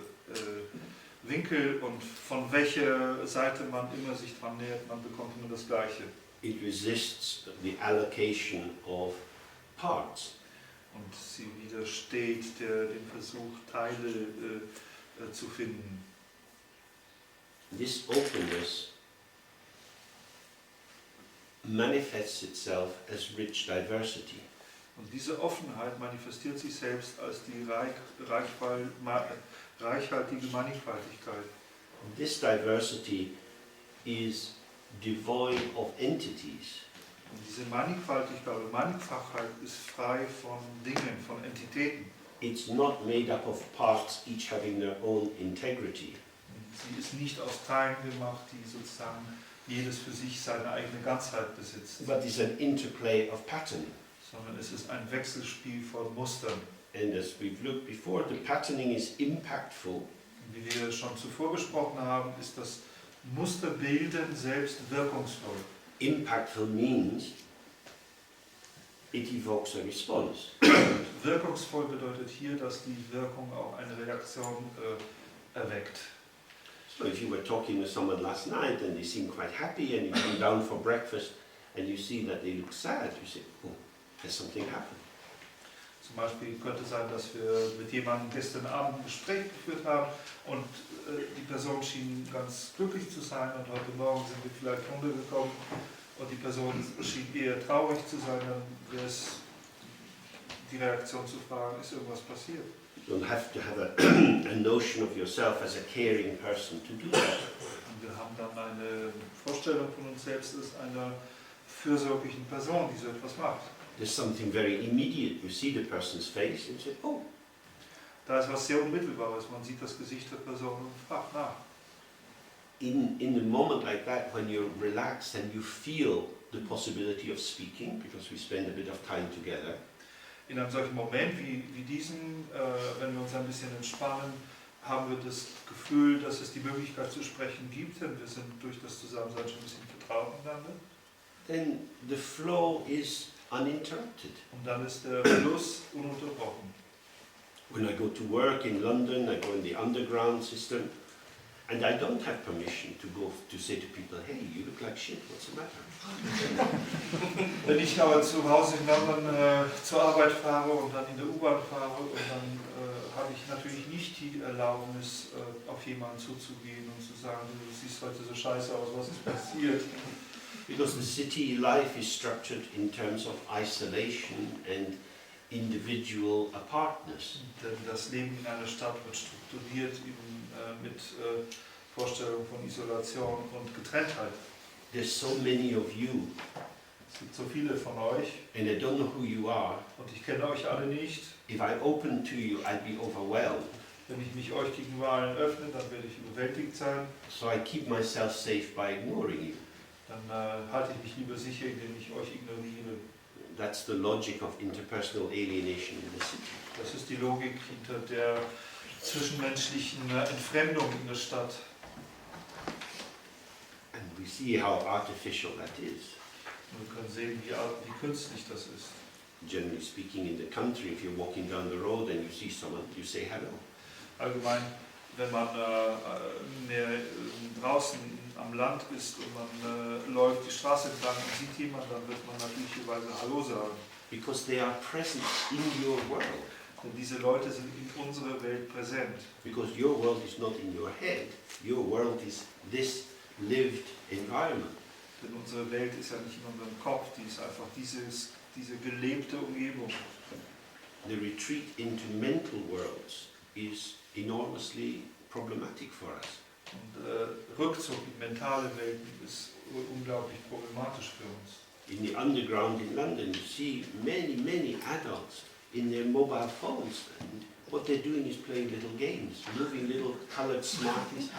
Winkel, und von welcher Seite man immer sich dran nähert, man bekommt immer das Gleiche. It resists the allocation of parts. Und sie widersteht dem Versuch, Teile zu finden. This openness manifests itself as rich diversity. Und diese Offenheit manifestiert sich selbst als die reichhaltige Mannigfaltigkeit. This diversity is devoid of entities. Und diese Mannigfaltigkeit oder Mannigfachheit ist frei von Dingen, von Entitäten. It's not made up of parts, each having their own integrity. Sie ist nicht aus Teilen gemacht, die sozusagen jedes für sich seine eigene Ganzheit besitzt, But it's an interplay of patterning. sondern es ist ein Wechselspiel von Mustern. And as we've looked before, the patterning is impactful. Und wie wir schon zuvor besprochen haben, ist das Musterbilden selbst wirkungsvoll. Impactful means it evokes a response. Wirkungsvoll bedeutet hier, dass die Wirkung auch eine Reaktion erweckt. So if you were talking with someone last night and they seem quite happy and you come down for breakfast and you see that they look sad, you say, oh, has something happened? Zum Beispiel könnte sein, dass wir mit jemandem gestern Abend ein Gespräch geführt haben und die Person schien ganz glücklich zu sein, und heute Morgen sind wir vielleicht runtergekommen und die Person schien eher traurig zu sein, dann wäre es die Reaktion zu fragen, ist irgendwas passiert? You don't have to have a notion of yourself as a caring person to do that. Und wir haben dann eine Vorstellung von uns selbst als einer fürsorglichen Person, die so etwas macht. There's something very immediate. You see the person's face and say, oh. Da ist was sehr Unmittelbares, man sieht das Gesicht der Person und fragt nach. In a moment like that, when you're relaxed and you feel the possibility of speaking, because we spend a bit of time together, In einem solchen Moment wie diesen, wenn wir uns ein bisschen entspannen, haben wir das Gefühl, dass es die Möglichkeit zu sprechen gibt, denn wir sind durch das Zusammensein schon ein bisschen vertraut miteinander. then the flow is uninterrupted. Und dann ist der Fluss ununterbrochen. When I go to work in London, I go in the underground system, and I don't have permission to go to say to people, hey, you look like shit, what's the matter? Wenn ich aber zu Hause in London zur Arbeit fahre und dann in der U-Bahn fahre, und dann habe ich natürlich nicht die Erlaubnis, auf jemanden zuzugehen und zu sagen, du siehst heute so scheiße aus, was ist passiert? Because the city life is structured in terms of isolation and individual apartness. Denn das Leben in einer Stadt wird strukturiert mit Vorstellungen von Isolation und Getrenntheit. There's so many of you, Es gibt so viele von euch and I don't know who you are. und ich kenne euch alle nicht. If I open to you, I'd be overwhelmed. Wenn ich mich euch gegenüber allen öffne, dann werde ich überwältigt sein. So I keep myself safe by ignoring you. Dann halte ich mich lieber sicher, indem ich euch ignoriere. That's the logic of interpersonal alienation in the city. Das ist die Logik hinter der zwischenmenschlichen Entfremdung in der Stadt. And we see how artificial that is. Und wir können sehen, wie künstlich das ist. Generally speaking, in the country, if you're walking down the road and you see someone, you say hello. Allgemein, wenn man mehr draußen am Land ist und man läuft die Straße entlang und sieht jemanden, dann wird man natürlicherweise Hallo sagen. Because they are present in your world. Denn diese Leute sind in unserer Welt präsent. Because your world is not in your head. Your world is this lived environment. Denn unsere Welt ist ja nicht in unserem Kopf, die ist einfach diese gelebte Umgebung. The retreat into mental worlds is enormously problematic for us. Und Rückzug in mentale Welten ist unglaublich problematisch für uns. In the underground in London, you see many adults in their mobile phones, and what they're doing is playing little games, moving little colored smarties.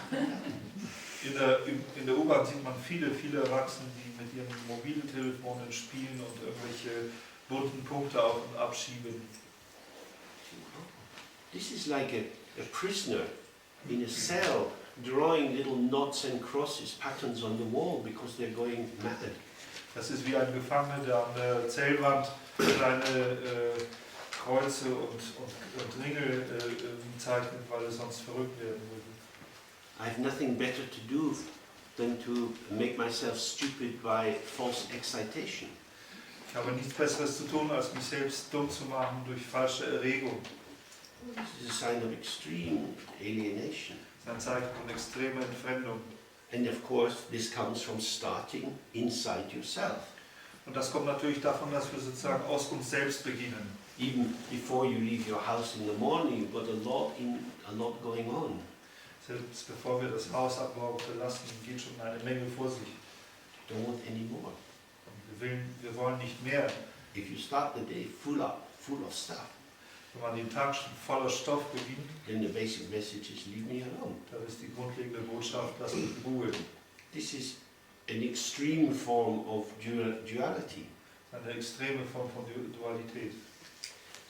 In der U-Bahn sieht man viele Erwachsene, die mit ihren Mobiltelefonen spielen und irgendwelche bunten Punkte auf und abschieben. This is like a prisoner in a cell drawing little knots and crosses, patterns on the wall because they're going mad. Das ist wie ein Gefangener, der an der Zellwand kleine Kreuze und Ringel zeichnet, weil er sonst verrückt werden würde. I have nothing better to do than to make myself stupid by false excitation. Ich habe nichts Besseres zu tun, als mich selbst dumm zu machen durch falsche Erregung. This is a sign of extreme alienation. Das ist ein Zeichen von extremer Entfremdung. And of course, this comes from starting inside yourself. Und das kommt natürlich davon, dass wir sozusagen aus uns selbst beginnen. Even before you leave your house in the morning, you've got a lot going on. Selbst bevor wir das Haus ab morgen verlassen, geht schon eine Menge vor sich. Don't want any more. Und wir wollen nicht mehr. If you start the day full of stuff, Wenn man den Tag schon voller Stoff beginnt, then the basic message is leave me alone. dann ist die grundlegende Botschaft, lass mich in Ruhe. This is an extreme form of duality. Eine extreme Form von Dualität.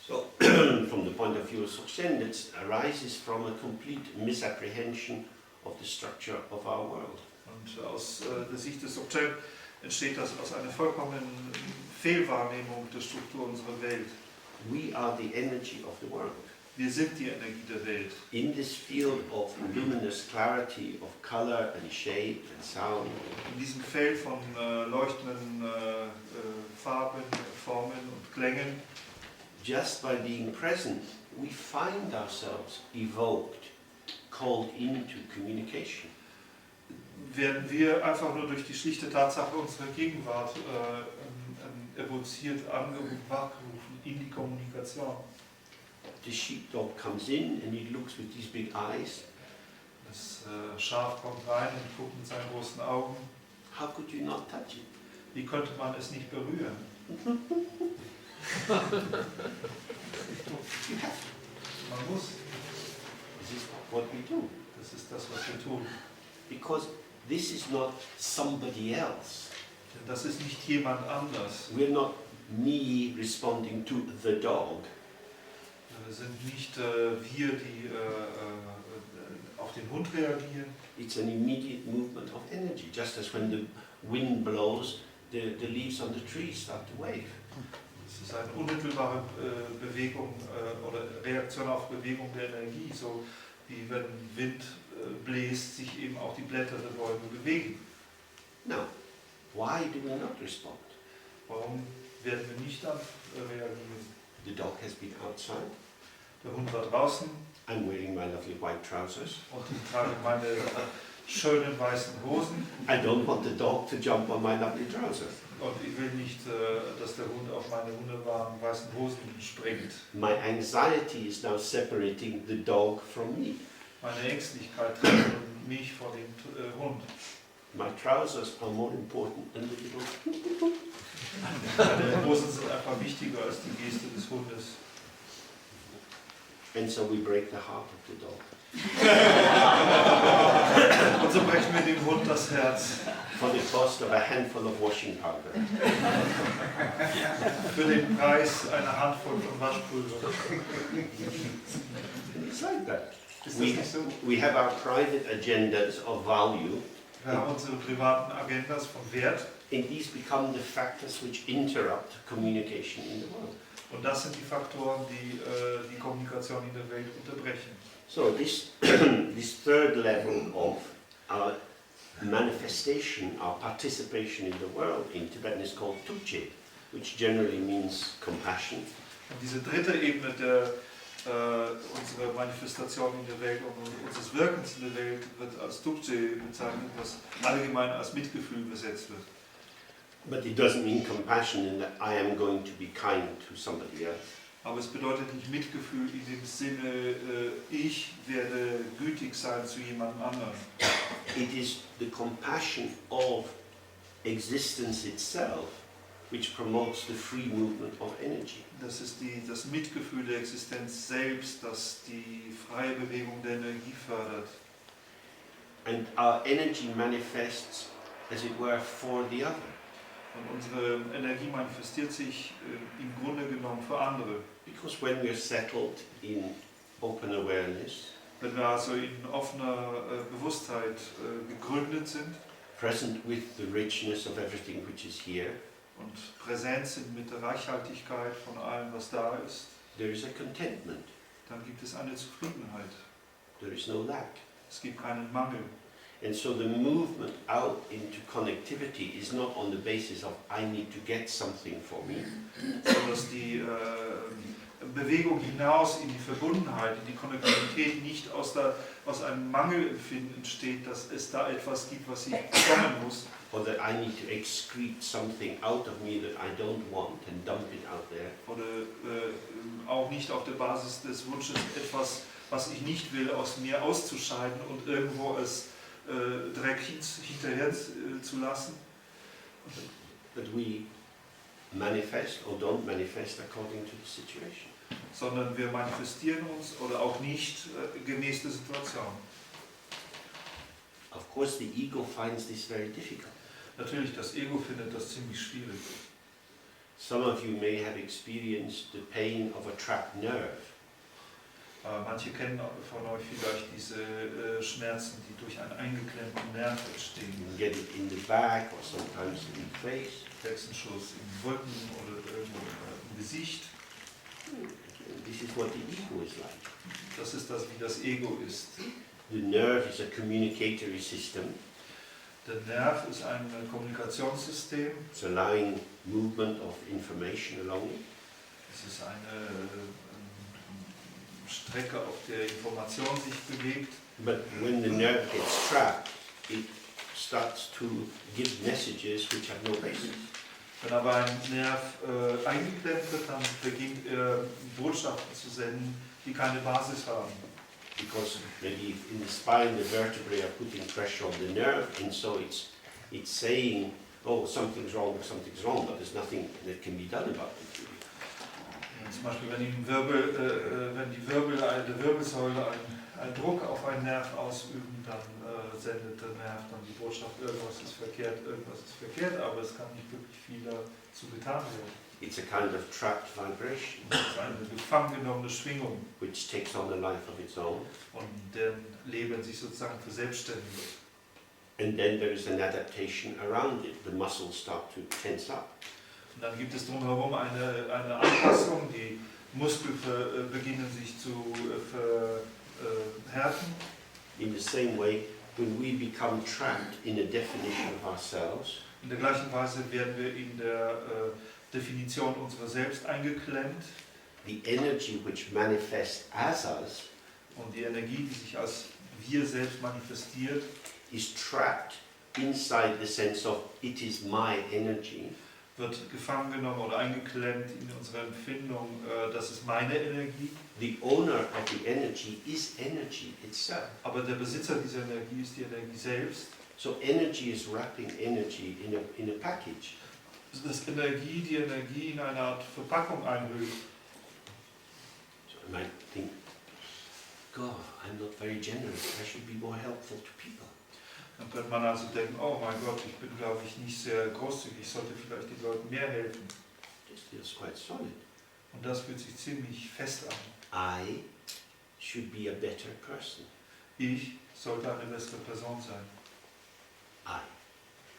So, from the point of view of Dzogchen, that arises from a complete misapprehension of the structure of our world. Und aus der Sicht des Dzogchen entsteht das aus einer vollkommenen Fehlwahrnehmung der Struktur unserer Welt. We are the energy of the world. Wir sind die Energie der Welt. In this field of luminous clarity of color and shape and sound, In diesem Feld von leuchtenden Farben, Formen und Klängen, just by being present, we find ourselves evoked, called into communication. werden wir einfach nur durch die schlichte Tatsache unserer Gegenwart evoziert, wachgerufen in die Kommunikation. The sheepdog comes in and he looks with these big eyes. Das Schaf kommt rein und guckt mit seinen großen Augen. How could you not touch it? Wie könnte man es nicht berühren? You have to. Man muss. This is what we do. Das ist das, was wir tun. Because this is not somebody else. Denn das ist nicht jemand anders. We're not me responding to the dog. Wir sind nicht wir, die auf den Hund reagieren. It's an immediate movement of energy, just as when the wind blows, the leaves on the trees start to wave. Es ist eine unmittelbare Bewegung oder Reaktion auf Bewegung der Energie, so wie wenn Wind bläst, sich eben auch die Blätter der Bäume bewegen. Now, why do we not respond? Warum werden wir nicht dann reagieren? The dog has been outside. Der Hund war draußen. I'm wearing my lovely white trousers. Und ich trage meine schönen weißen Hosen. I don't want the dog to jump on my lovely trousers. Und ich will nicht, dass der Hund auf meine wunderbaren weißen Hosen springt. My anxiety is now separating the dog from me. Meine Ängstlichkeit trennt mich von dem Hund. My trousers are more important than the little. Meine Hosen sind einfach wichtiger als die Geste des Hundes. And so we break the heart of the dog. Und so brechen wir dem Hund das Herz. For the cost of a handful of washing powder. Für den Preis einer Handvoll von Waschpulver. It's like that. Ist das nicht so? We have our private agendas of value, Wir haben unsere privaten Agendas von Wert. and these become the factors which interrupt communication in the world. Und das sind die Faktoren, die die Kommunikation in der Welt unterbrechen. So this, this third level of our manifestation, our participation in the world in Tibetan is called Dorje, which generally means compassion. Und diese dritte Ebene der unserer Manifestation in der Welt und unseres Wirkens in der Welt wird als Dorje bezeichnet, was allgemein als Mitgefühl besetzt wird. But it doesn't mean compassion in that I am going to be kind to somebody else. Aber es bedeutet nicht Mitgefühl in dem Sinne, ich werde gütig sein zu jemandem anderen. It is the compassion of existence itself which promotes the free movement of energy. Das ist das Mitgefühl der Existenz selbst, das die freie Bewegung der Energie fördert. And our energy manifests, as it were, for the other. Und unsere Energie manifestiert sich im Grunde genommen für andere. Because when we're settled in open awareness, Wenn wir also in offener Bewusstheit gegründet sind present with the richness of everything which is here, und präsent sind mit der Reichhaltigkeit von allem, was da ist, there is a contentment. dann gibt es eine Zufriedenheit. There is no lack. Es gibt keinen Mangel. And so the movement out into connectivity is not on the basis of I need to get something for me, So dass die Bewegung hinaus in die Verbundenheit, in die Konnektivität nicht aus einem Mangelempfinden entsteht, dass es da etwas gibt, was ich bekommen muss. or that I need to excrete something out of me that I don't want and dump it out there. Oder auch nicht auf der Basis des Wunsches, etwas, was ich nicht will, aus mir auszuscheiden und irgendwo als Dreck hinterher zu lassen. But we manifest or don't manifest according to the situation. Sondern wir manifestieren uns oder auch nicht gemäß der Situation. Of course, the ego finds this very difficult. Natürlich, das Ego findet das ziemlich schwierig. Some of you may have experienced the pain of a trapped nerve. Manche kennen von euch vielleicht diese Schmerzen, die durch einen eingeklemmten Nerv entstehen. You can get it in the back or sometimes in the face. Hexenschuss im Rücken oder irgendwo im Gesicht. This is what the ego is like. Das ist das, wie das Ego ist. The nerve is a communicatory system. Der Nerv ist ein Kommunikationssystem. It's allowing movement of information along it. Es ist eine Strecke, auf der Information sich bewegt. But when the nerve gets trapped, it starts to give messages which have no basis. Wenn aber ein Nerv eingeklemmt wird, dann beginnt er Botschaften zu senden, die keine Basis haben. Because maybe in the spine the vertebrae are putting pressure on the nerve, and so it's saying, oh, something's wrong, but there's nothing that can be done about it. Zum Beispiel, wenn die Wirbelsäule einen Druck auf einen Nerv ausüben, dann sendet der Nerv dann die Botschaft, irgendwas ist verkehrt, aber es kann nicht wirklich viel dazu getan werden. It's a kind of trapped vibration. Das ist eine gefangen genommene Schwingung, which takes on a life of its own. und deren Leben sich sozusagen verselbstständigt. And then there is an adaptation around it. The muscles start to tense up. Und dann gibt es drumherum eine Anpassung, die Muskeln beginnen sich zu verhärten. In the same way, when we become trapped in a definition of ourselves, In der gleichen Weise werden wir in der Definition unserer selbst eingeklemmt, the energy which manifests as us und die Energie, die sich als wir selbst manifestiert, is trapped inside the sense of it is my energy. wird gefangen genommen oder eingeklemmt in unserer Empfindung, das ist meine Energie. The owner of the energy is energy itself. Aber der Besitzer dieser Energie ist die Energie selbst. So energy is wrapping energy in a package. Das ist Energie, die Energie in eine Art Verpackung einhüllt. So I might think, God, I'm not very generous. I should be more helpful to people. Dann könnte man also denken, oh mein Gott, ich bin, glaube ich, nicht sehr großzügig, ich sollte vielleicht den Leuten mehr helfen. This feels quite solid. Und das fühlt sich ziemlich fest an. I should be a better person. Ich sollte eine bessere Person sein.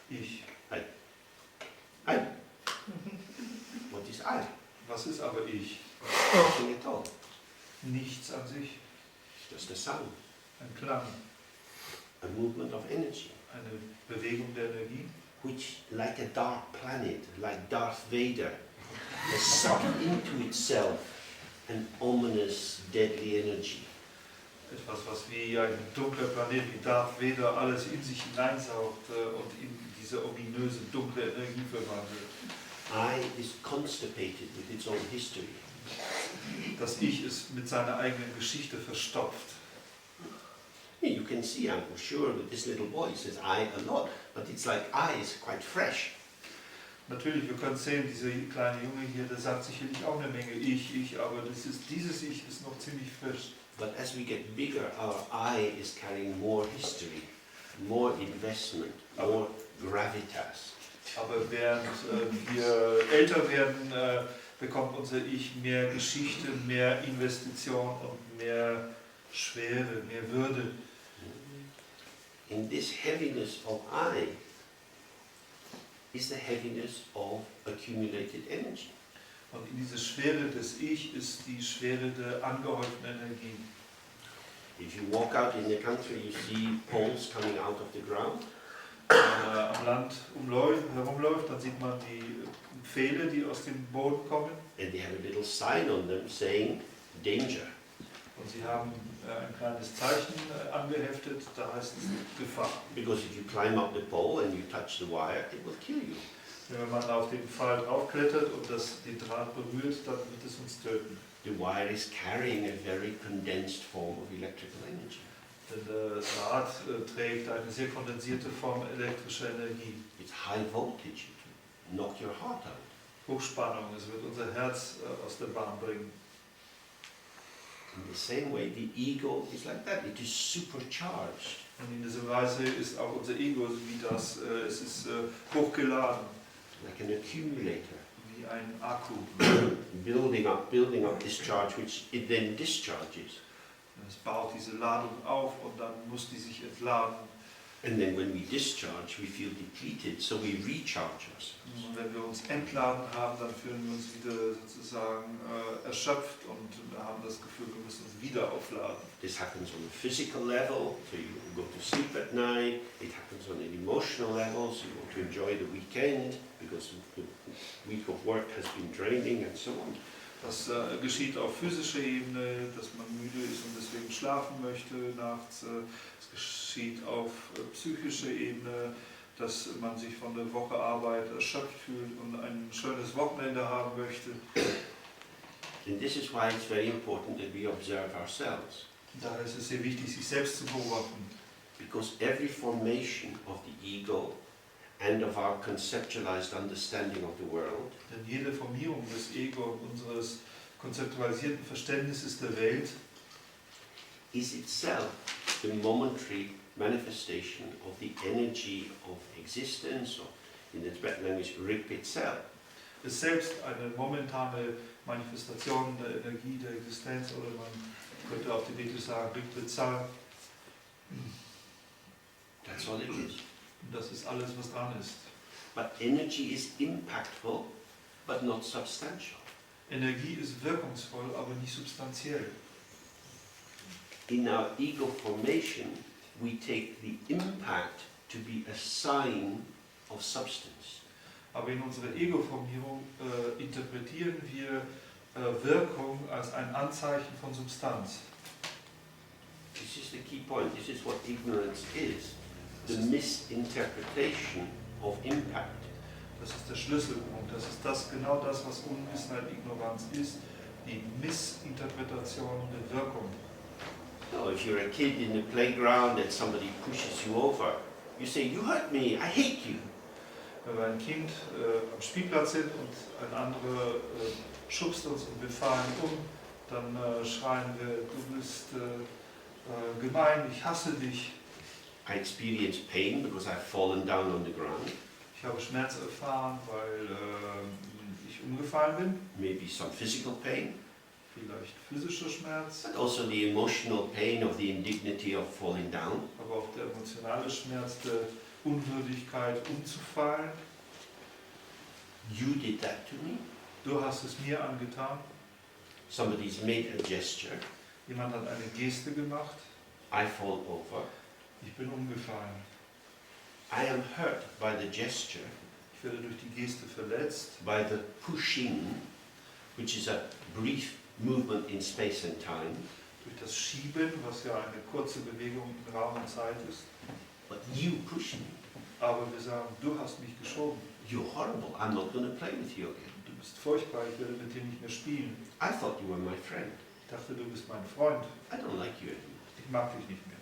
Ich. I. What is I? Was ist aber ich? Nothing at all. Nichts an sich. Just a sound. Ein Klang. A movement of energy. Eine Bewegung der Energie. Which, like a dark planet, like Darth Vader, has sucked into itself an ominous, deadly energy. Etwas, was wie ein dunkler Planet, wie Darth Vader, alles in sich hineinsaugt und in diese ominöse, dunkle Energie verwandelt. I is constipated with its own history. Das Ich ist mit seiner eigenen Geschichte verstopft. You can see, I'm sure, that this little boy says I a lot, but it's like I is quite fresh. Natürlich, wir können sehen, dieser kleine Junge hier, der sagt sicherlich auch eine Menge Ich, aber dieses Ich ist noch ziemlich frisch. But as we get bigger, our I is carrying more history, more investment, more gravitas. Aber während wir älter werden, bekommt unser Ich mehr Geschichte, mehr Investition und mehr Schwere, mehr Würde. In this heaviness of I is the heaviness of accumulated energy. Und in diese Schwere des Ich ist die Schwere der angehäuften Energie. If you walk out in the country, you see poles coming out of the ground. Wenn man am Land herumläuft, dann sieht man die Pfähle, die aus dem Boden kommen. And they have a little sign on them saying danger. Und sie haben ein kleines Zeichen angeheftet, da heißt es Gefahr. Because if you climb up the pole and you touch the wire, it will kill you. Wenn man auf den Pfahl draufklettert und den Draht berührt, dann wird es uns töten. The wire is carrying a very condensed form of electrical energy. Denn der Draht trägt eine sehr kondensierte Form elektrischer Energie. It's high voltage, it will knock your heart out. Hochspannung, es wird unser Herz aus der Bahn bringen. In the same way, the ego is like that. It is supercharged. Und in dieser Weise ist auch unser Ego wie das, es ist hochgeladen. Like an accumulator. Wie ein Akku. building up discharge, which it then discharges. Es baut diese Ladung auf und dann muss die sich entladen. And then when we discharge, we feel depleted, so we recharge us. Und wenn wir uns entladen haben, dann fühlen wir uns wieder sozusagen erschöpft und haben das Gefühl, wir müssen uns wieder aufladen. This happens on a physical level, so you go to sleep at night. It happens on an emotional level, so you want to enjoy the weekend because the week of work has been draining and so on. Das geschieht auf physischer Ebene, dass man müde ist und deswegen schlafen möchte nachts. Es geschieht auf psychischer Ebene, dass man sich von der Woche Arbeit erschöpft fühlt und ein schönes Wochenende haben möchte. And this is why it's very important that we observe ourselves. Daher ist es sehr wichtig, sich selbst zu beobachten. Because every formation of the ego and of our conceptualized understanding of the world Denn jede Formierung des Ego und unseres konzeptualisierten Verständnisses der Welt is itself the momentary manifestation of the energy of existence, or in the Tibetan language, Rip itself. ist selbst eine momentane Manifestation der Energie der Existenz, oder man könnte auf Tibetisch sagen, Rikbezahl. That's all it is. Und das ist alles, was dran ist. But energy is impactful, but not substantial. Energie ist wirkungsvoll, aber nicht substanziell. In our ego formation, we take the impact to be a sign of substance. Aber in unserer Ego-Formierung interpretieren wir Wirkung als ein Anzeichen von Substanz. This is the key point. This is what ignorance is. The misinterpretation of impact. Das ist der Schlüsselpunkt. Das ist genau das, was Unwissenheit, Ignoranz ist. Die Missinterpretation der Wirkung. So if you're a kid in the playground and somebody pushes you over, you say, "You hurt me, I hate you." Wenn wir ein Kind am Spielplatz sind und ein anderer schubst uns und wir fallen um, dann schreien wir, du bist gemein, ich hasse dich. I experience pain because I've fallen down on the ground. Ich habe Schmerz erfahren, weil ich umgefallen bin. Maybe some physical pain, Vielleicht physischer Schmerz, but also the emotional pain of the indignity of falling down. aber auch der emotionale Schmerz der Unwürdigkeit, umzufallen. You did that to me. Du hast es mir angetan. Somebody's made a gesture. Jemand hat eine Geste gemacht. I fall over. Ich bin umgefallen. I am hurt by the gesture, Ich werde durch die Geste verletzt. by the pushing, which is a brief movement in space and time. Durch das Schieben, was ja eine kurze Bewegung in Raum und Zeit ist. But you push me. Aber wir sagen, du hast mich geschoben. You're horrible. I'm not going to play with you again. Du bist furchtbar, ich werde mit dir nicht mehr spielen. I thought you were my friend. Ich dachte, du bist mein Freund. I don't like you anymore. Ich mag dich nicht mehr.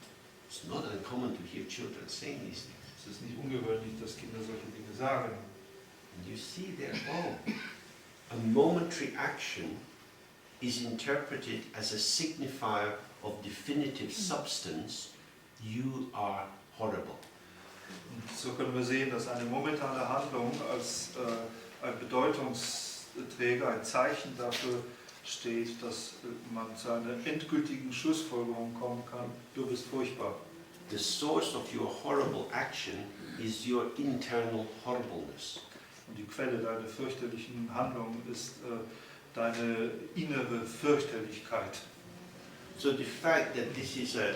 It's not uncommon to hear children saying these things. Es ist nicht ungewöhnlich, dass Kinder solche Dinge sagen. And you see there, oh, a momentary action is interpreted as a signifier of definitive substance. You are horrible. Und so können wir sehen, dass eine momentane Handlung als ein Bedeutungsträger, ein Zeichen dafür steht, dass man zu einer endgültigen Schlussfolgerung kommen kann, du bist furchtbar. The source of your horrible action is your internal horribleness. Und die Quelle deiner fürchterlichen Handlung ist deine innere Fürchterlichkeit. So the fact that this is a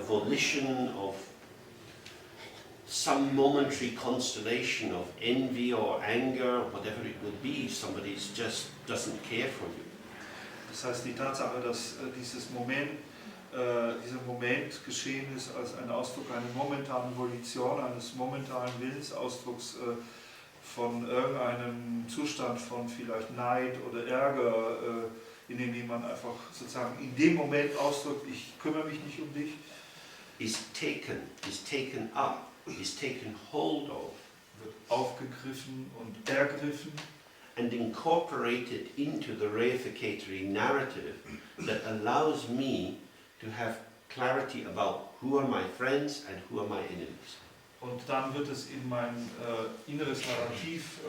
volition of some momentary constellation of envy or anger, whatever it would be, somebody just doesn't care for you. Das heißt, die Tatsache, dass dieser Moment geschehen ist als ein Ausdruck einer momentanen Volition, eines momentanen Willensausdrucks von irgendeinem Zustand von vielleicht Neid oder Ärger, in dem jemand einfach sozusagen in dem Moment ausdrückt, ich kümmere mich nicht um dich, Is taken up, is taken hold of, wird aufgegriffen und ergriffen and incorporated into the reificatory narrative that allows me to have clarity about who are my friends and who are my enemies. und dann wird es in mein inneres Narrativ,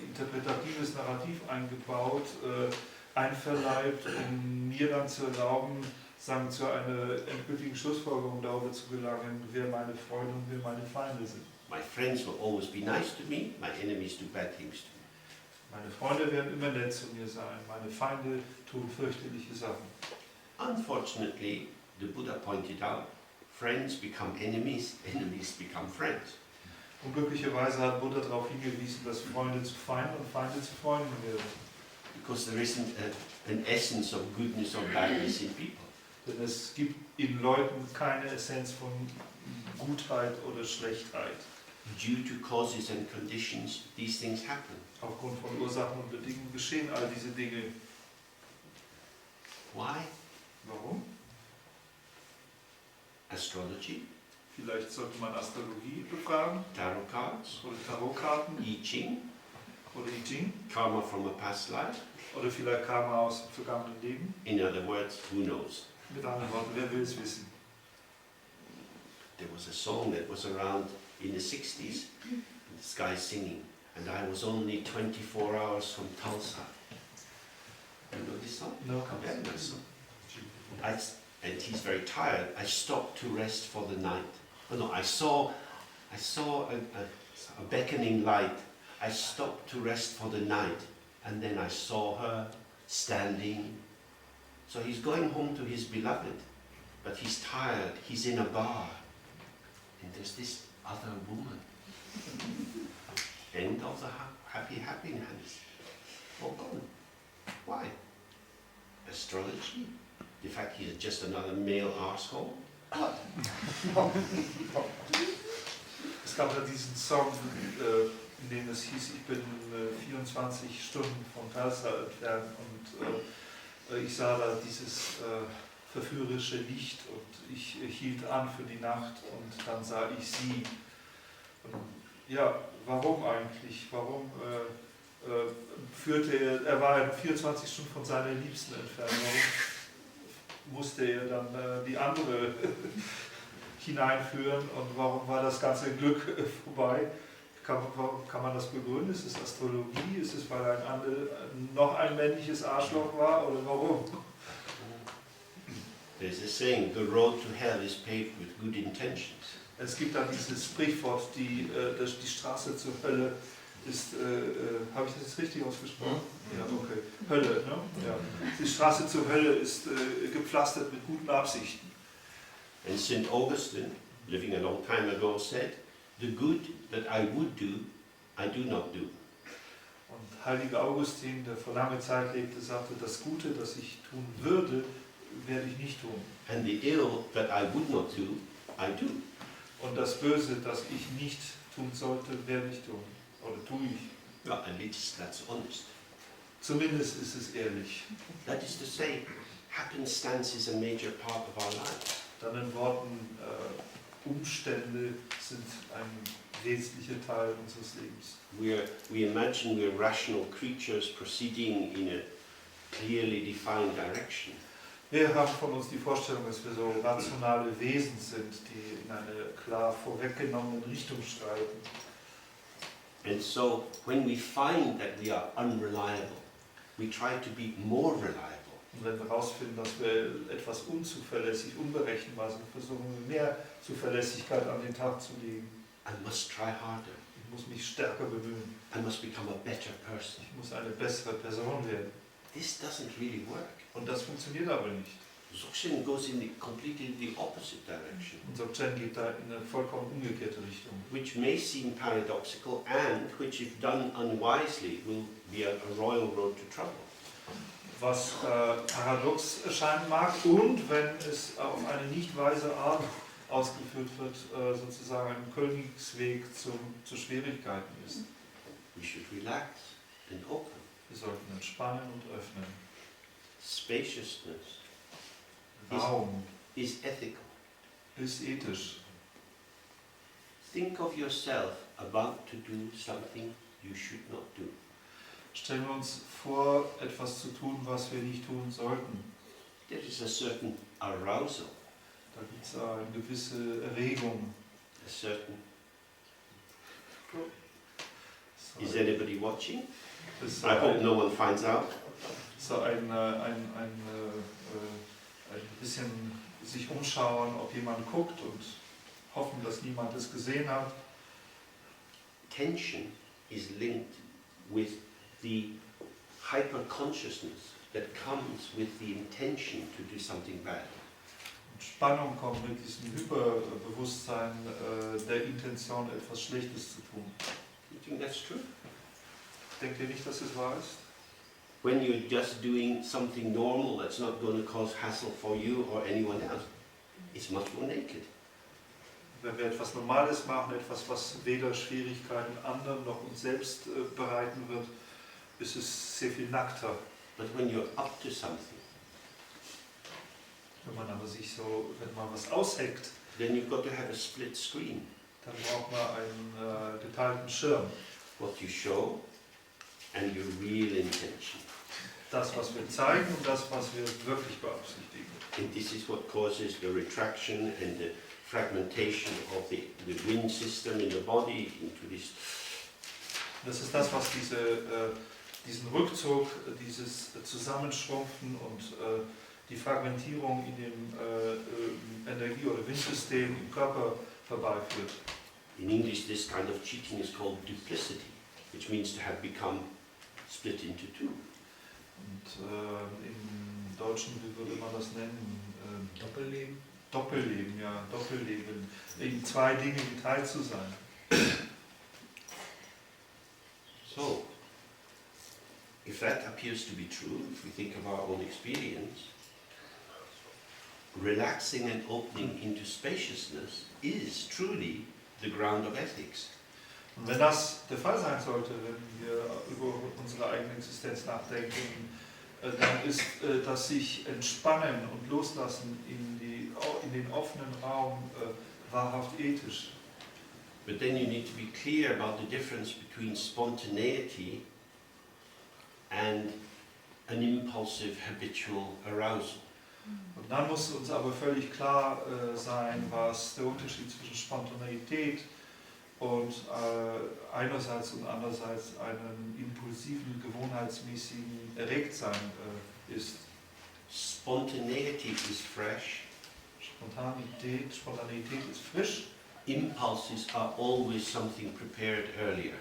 interpretatives Narrativ eingebaut, einverleibt, um mir dann zu erlauben, sagen, zu einer endgültigen Schlussfolgerung darüber zu gelangen, wer meine Freunde und wer meine Feinde sind. My friends will always be nice to me, my enemies do bad things to me. Meine Freunde werden immer nett zu mir sein, meine Feinde tun fürchterliche Sachen. Unfortunately, the Buddha pointed out, friends become enemies, enemies become friends. Und glücklicherweise hat Buddha darauf hingewiesen, dass Freunde zu Feinden und Feinde zu Freunden werden. Because there isn't an essence of goodness or badness in people. Denn es gibt in Leuten keine Essenz von Gutheit oder Schlechtheit. Due to causes and conditions, these things happen. Aufgrund von Ursachen und Bedingungen geschehen all diese Dinge. Why? Warum? Astrology, Vielleicht sollte man Astrologie befragen tarot cards, oder Tarotkarten I Ching, oder I Ching karma from a past life. oder vielleicht Karma aus dem vergangenen Leben. In other words, who knows? Mit anderen Worten, wer will es wissen? There was a song that was around in the 60s, this guy singing, and I was only 24 hours from Tulsa. You know this song? No. Yeah, that song. And he's very tired. I stopped to rest for the night. Oh no, I saw a beckoning light. I stopped to rest for the night, and then I saw her standing. So he's going home to his beloved, but he's tired. He's in a bar, and there's this other woman. End of the happy happiness. All gone. Why? Astrology? The fact he's just another male arsehole? What? Es gab ja diesen Song, in dem es hieß, ich bin 24 Stunden von Tulsa entfernt und ich sah da dieses verführerische Licht und ich hielt an für die Nacht und dann sah ich sie. Und ja, warum eigentlich? Warum führte er war 24 Stunden von seiner Liebsten entfernt, warum musste er dann die andere hineinführen und warum war das ganze Glück vorbei? Kann man das begründen? Ist es Astrologie? Ist es, weil noch ein männliches Arschloch war oder warum? There's a saying, the road to hell is paved with good intentions. Es gibt dann dieses Sprichwort, die Straße zur Hölle ist, habe ich das jetzt richtig ausgesprochen? Ja, okay. Hölle, ne? Ja. Die Straße zur Hölle ist gepflastert mit guten Absichten. And St. Augustine, living a long time ago, said, the good that I would do, I do not do. Und heiliger Augustin, der vor langer Zeit lebte, sagte, das Gute, das ich tun würde, werde ich nicht tun. And the ill that I would not do, I do. Und das Böse, das ich nicht tun sollte, werde ich tun. Oder tue ich. Well, at least that's honest. Zumindest ist es ehrlich. That is to say, happenstance is a major part of our life. Dann in Worten, Umstände sind ein wesentlicher Teil unseres Lebens. We imagine we're rational creatures proceeding in a clearly defined direction. Wir haben von uns die Vorstellung, dass wir so rationale Wesen sind, die in eine klar vorweggenommene Richtung schreiten. And so, when we find that we are unreliable, we try to be more reliable. Und wenn wir herausfinden, dass wir etwas unzuverlässig, unberechenbar sind, versuchen wir mehr Zuverlässigkeit an den Tag zu legen. I must try harder. Ich muss mich stärker bemühen. I must become a better person. Ich muss eine bessere Person werden. This doesn't really work. Und das funktioniert aber nicht. Dzogchen goes in completely the opposite direction, Und Dzogchen geht da in eine vollkommen umgekehrte Richtung. which may seem paradoxical and which, if done unwisely, will be a royal road to trouble. Was paradox erscheinen mag und wenn es auf eine nicht weise Art ausgeführt wird, sozusagen ein Königsweg zu Schwierigkeiten ist. We should relax and open. Wir sollten entspannen und öffnen. Spaciousness Raum is ethical. ist ethisch. Think of yourself about to do something you should not do. Stellen wir uns vor, etwas zu tun, was wir nicht tun sollten. There is a certain arousal, Da gibt es eine gewisse Erregung. a certain... So, Is anybody watching? ist so I hope ein, no one finds out. so ein bisschen sich umschauen, ob jemand guckt und hoffen, dass niemand es gesehen hat. Tension is linked with the hyper-consciousness that comes with the intention to do something bad. Und Spannung kommt mit diesem Hyperbewusstsein der Intention, etwas Schlechtes zu tun. You think that's true? Denkt ihr nicht, dass es wahr ist? when you're just doing something normal that's not going to cause hassle for you or anyone else, it's much more naked. Wenn wir etwas Normales machen, etwas, was weder Schwierigkeiten anderen noch uns selbst bereiten wird, ist es sehr viel nackter. But when you're up to something, Wenn man aber sich so, wenn man was ausheckt, then you've got to have a split screen. dann braucht man einen geteilten Schirm. What you show and your real intention. Das, was wir zeigen und das, was wir wirklich beabsichtigen. And this is what causes the retraction and the fragmentation of the wind system in the body into this. Das ist das, was diesen Rückzug, dieses Zusammenschrumpfen und die Fragmentierung in dem Energie- oder Windsystem im Körper herbeiführt. In English, this kind of cheating is called duplicity, which means to have become split into two. Und im Deutschen, wie würde man das nennen? Doppelleben. Doppelleben, ja, Doppelleben. In zwei Dinge geteilt zu sein. So, if that appears to be true, if we think of our own experience, relaxing and opening into spaciousness is truly the ground of ethics. Und wenn das der Fall sein sollte, wenn wir über unsere eigene Existenz nachdenken, dann ist das sich entspannen und loslassen in den offenen Raum wahrhaft ethisch. But then you need to be clear about the difference between spontaneity and an impulsive habitual arousal. Und dann muss uns aber völlig klar sein, was der Unterschied zwischen Spontaneität und einerseits und andererseits einem impulsiven, gewohnheitsmäßigen Erregtsein ist. Spontaneity is fresh. Spontaneität ist frisch. Impulses are always something prepared earlier.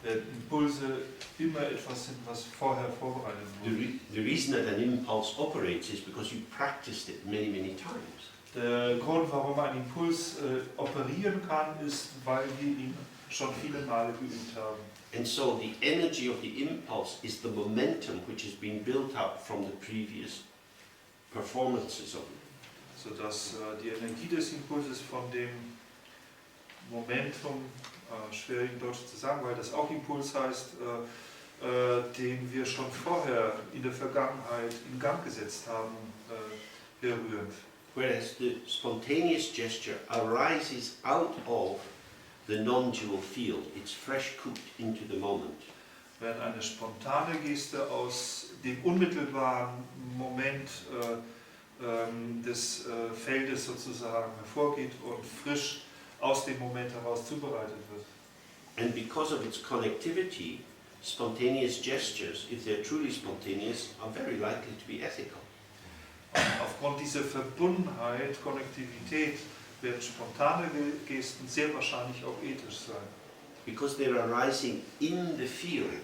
Impulse immer etwas sind, was vorher vorbereitet wurde. The reason that an impulse operates is because you practiced it many, many times. Der Grund, warum ein Impuls operieren kann, ist, weil wir ihn schon viele Male geübt haben. And so the energy of the impulse is the momentum which has been built up from the previous performances of it. Sodass die Energie des Impulses von dem Momentum, schwer in Deutsch zu sagen, weil das auch Impuls heißt, den wir schon vorher in der Vergangenheit in Gang gesetzt haben, berührt. Whereas the spontaneous gesture arises out of the non-dual field. It's fresh cooked into the moment. Wenn eine spontane Geste aus dem unmittelbaren Moment des Feldes sozusagen hervorgeht und frisch aus dem Moment heraus zubereitet wird. And because of its connectivity, spontaneous gestures, if they're truly spontaneous, are very likely to be ethical. Und aufgrund dieser Verbundenheit, Konnektivität, werden spontane Gesten sehr wahrscheinlich auch ethisch sein. Because they're arising in the field,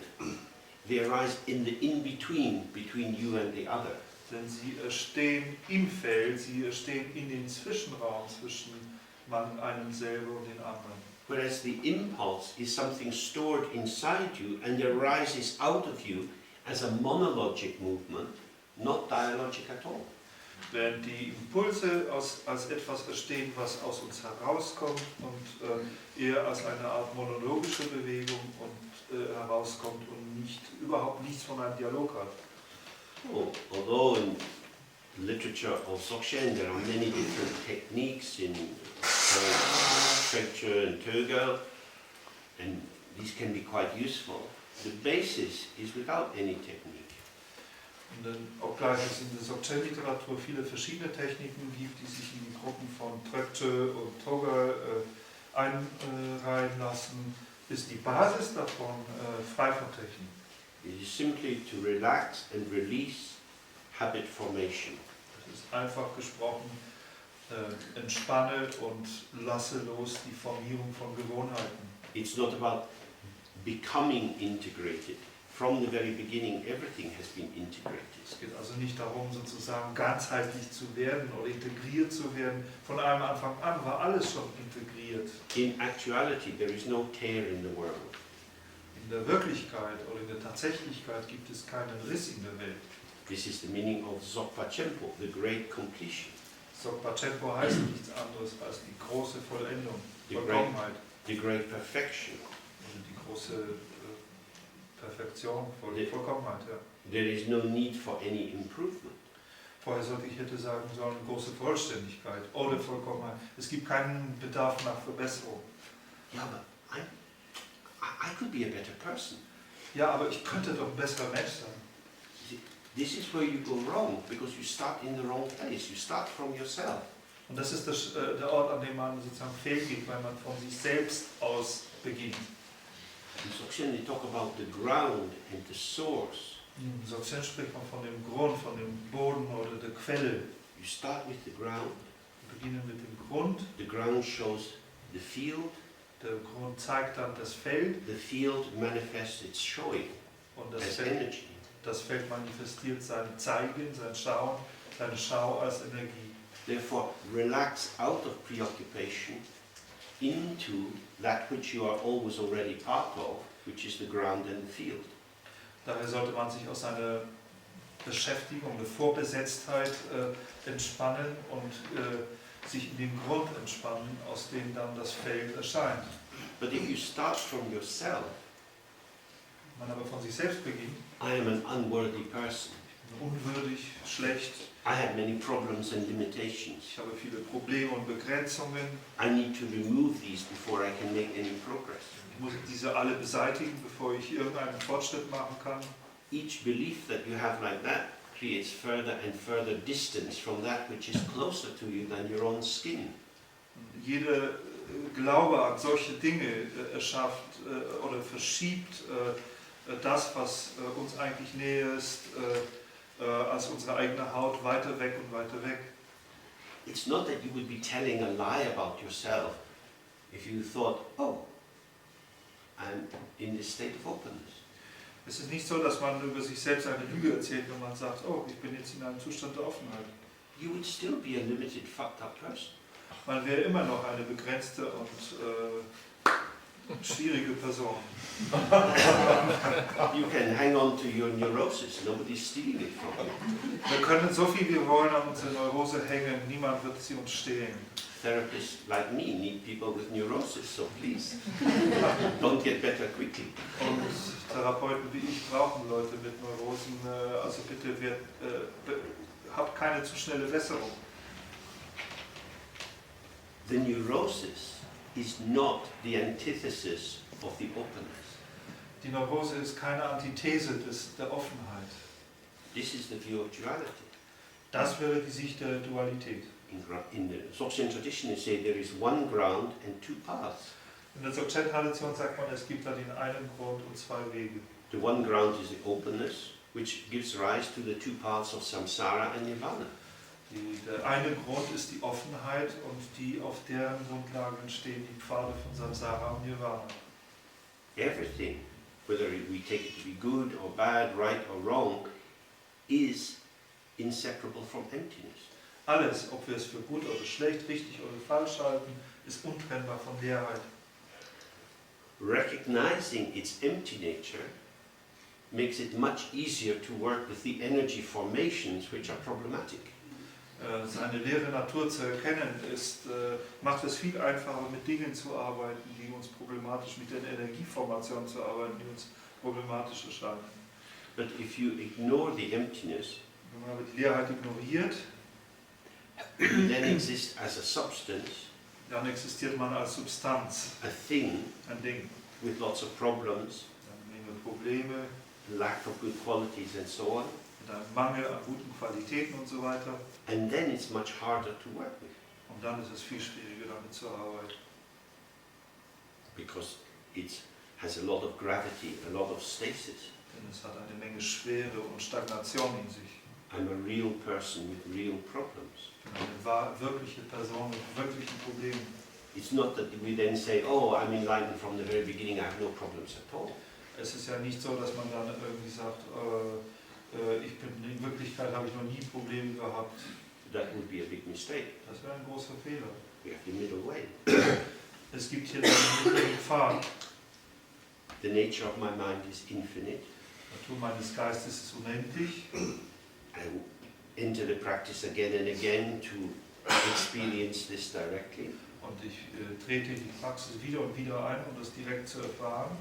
they arise in the in-between, between you and the other. Denn sie entstehen im Feld, sie entstehen in den Zwischenraum zwischen einem selber und den anderen. Whereas the impulse is something stored inside you and arises out of you as a monologic movement, not dialogic at all. Wenn die Impulse als etwas entstehen, was aus uns herauskommt und eher als eine Art monologische Bewegung herauskommt und überhaupt nichts von einem Dialog hat. Although in the literature of Dzogchen there are many different techniques in Trekchö and Tögal, and these can be quite useful. The basis is without any technique. Und obgleich es in der Dzogchen-Literatur viele verschiedene Techniken gibt, die sich in die Gruppen von Trekchö und Tögal einreihen lassen, ist die Basis davon frei von Technik. It is simply to relax and release habit formation. Es ist einfach gesprochen, entspanne und lasse los die Formierung von Gewohnheiten. It's not about becoming integrated. From the very beginning, everything has been integrated. Es geht also nicht darum, sozusagen ganzheitlich zu werden oder integriert zu werden. Von einem Anfang an war alles schon integriert. In actuality, there is no tear in the world. In der Wirklichkeit oder in der Tatsächlichkeit gibt es keinen Riss in der Welt. This is the meaning of Dzogchen, the great completion. Dzogchen heißt nichts anderes als die große Vollendung, The Vollkommenheit. The great perfection. Also die große Perfektion, Vollkommenheit. Ja. There is no need for any improvement. Vorher hätte sagen sollen, große Vollständigkeit oder Vollkommenheit. Es gibt keinen Bedarf nach Verbesserung. Yeah, but I could be a better person. Ja, aber ich könnte doch ein besserer Mensch sein. This is where you go wrong, because you start in the wrong place. You start from yourself. Und das ist der Ort, an dem man sozusagen fehlgeht, weil man von sich selbst aus beginnt. In Dzogchen they talk about the ground and the source. In Dzogchen spricht man von dem Grund, von dem Boden oder der Quelle. You start with the ground. Wir beginnen mit dem Grund. The ground shows the field. Der Grund zeigt dann das Feld. The field manifests its showing Und as energy. das Feld manifestiert sein Zeigen, sein Schauen, seine Schau als Energie. Therefore, relax out of preoccupation into that which you are always already part of, which is the ground and the field. Daher sollte man sich aus seiner Beschäftigung, der Vorbesetztheit entspannen und sich in den Grund entspannen, aus dem dann das Feld erscheint. But if you start from yourself, Man aber von sich selbst beginnt, I am an unworthy person. unwürdig, schlecht, I have many problems and limitations. ich habe viele Probleme und Begrenzungen, I need to remove these before I can make any progress. ich muss diese alle beseitigen, bevor ich irgendeinen Fortschritt machen kann. Each belief that you have like that creates further and further distance from that which is closer to you than your own skin. Jeder Glaube an solche Dinge erschafft oder verschiebt das, was uns eigentlich näher ist, als unsere eigene Haut, weiter weg und weiter weg. It's not that you would be telling a lie about yourself if you thought, oh, I'm in this state of openness. Es ist nicht so, dass man über sich selbst eine Lüge erzählt, wenn man sagt, oh, ich bin jetzt in einem Zustand der Offenheit. You would still be a limited, fucked up person. Man wäre immer noch eine begrenzte und schwierige Person. You can hang on to your neurosis, nobody's stealing it from you. Wir können so viel wir wollen an unsere Neurose hängen, niemand wird sie uns stehlen. Therapists like me need people with neurosis, so please, don't get better quickly. Und Therapeuten wie ich brauchen Leute mit Neurosen, also bitte habt keine zu schnelle Besserung. The neurosis is not the antithesis of the openness. Die Neurose ist keine Antithese der Offenheit. This is the view of duality. Das wäre die Sicht der Dualität. In the Dzogchen tradition, they say there is one ground and two paths. In der Dzogchen-Tradition sagt man, es gibt da den einen Grund und zwei Wege. The one ground is the openness, which gives rise to the two paths of samsara and nirvana. Der eine Grund ist die Offenheit und die auf deren Grundlagen entstehen die Pfade von Samsara und Nirvana. Everything, whether we take it to be good or bad, right or wrong, is inseparable from emptiness. Alles, ob wir es für gut oder schlecht, richtig oder falsch halten, ist untrennbar von Leerheit. Recognizing its empty nature makes it much easier to work with the energy formations which are problematic. Seine leere Natur zu erkennen, macht es viel einfacher, mit Dingen zu arbeiten, die uns problematisch, mit den Energieformationen zu arbeiten, die uns problematisch erscheinen. But if you ignore the emptiness, Wenn man aber die Leerheit ignoriert, you then exist as a substance, dann existiert man als Substanz, a thing ein Ding, with lots of problems, eine Menge Probleme, lack of good qualities and so on, mit einem Mangel an guten Qualitäten und so weiter. and then it's much harder to work with Und dann ist es viel schwieriger, damit zu arbeiten. because it has a lot of gravity, a lot of stasis. Denn es hat eine Menge Schwere und Stagnation in sich. I'm a real person with real problems. Ich bin eine wirkliche Person mit wirklichen Problemen. It's not that we then say, oh, I'm enlightened from the very beginning, I have no problems at all. Es ist ja nicht so, dass man dann irgendwie sagt, in Wirklichkeit habe ich noch nie Probleme gehabt. That would be a big mistake. Das wäre ein großer Fehler. We have the middle way. Es gibt hier den mittleren Pfad. The nature of my mind is infinite. Die Natur meines Geistes ist unendlich. I enter the practice again and again to experience this directly. Und ich trete in die Praxis wieder und wieder ein, um das direkt zu erfahren.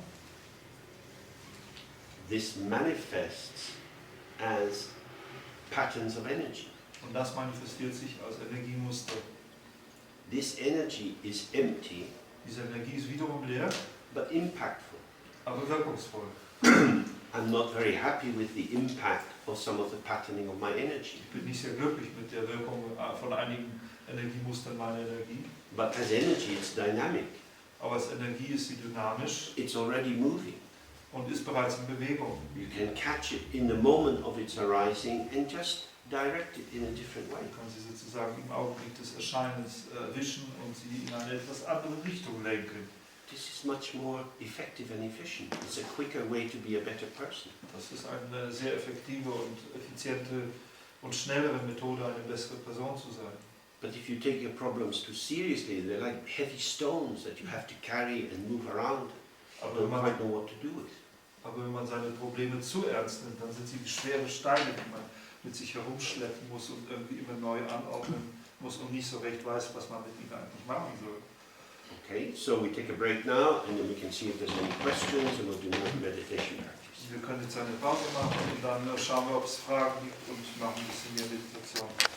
This manifests as patterns of energy. Und das manifestiert sich als Energiemuster. This energy is empty, Diese Energie ist wiederum leer, but impactful. aber wirkungsvoll. I'm not very happy with the impact of some of the patterning of my energy. Ich bin nicht sehr glücklich mit der Wirkung von einigen Energiemustern meiner Energie. But as energy, it's dynamic. Aber als Energie ist sie dynamisch It's already moving. und ist bereits in Bewegung. You can catch it in the moment of its arising and just direct it in a different way. Man kann sie sozusagen im Augenblick des Erscheinens erwischen und sie in eine etwas andere Richtung lenken. This is much more effective and efficient. It's a quicker way to be a better person. Das ist eine sehr effektive und effiziente und schnellere Methode, eine bessere Person zu sein. But if you take your problems too seriously, they're like heavy stones that you have to carry and move around. You Aber don't quite know what to do with. wenn man seine Probleme zu ernst nimmt, dann sind sie wie schwere Steine, die man mit sich herumschleppen muss und irgendwie immer neu anordnen muss und nicht so recht weiß, was man mit ihnen eigentlich machen soll. Okay, so we take a break now and then we can see if there's any questions and we'll do more meditation practice. Wir können jetzt eine Pause machen und dann schauen wir, ob es Fragen gibt und machen ein bisschen mehr Meditation.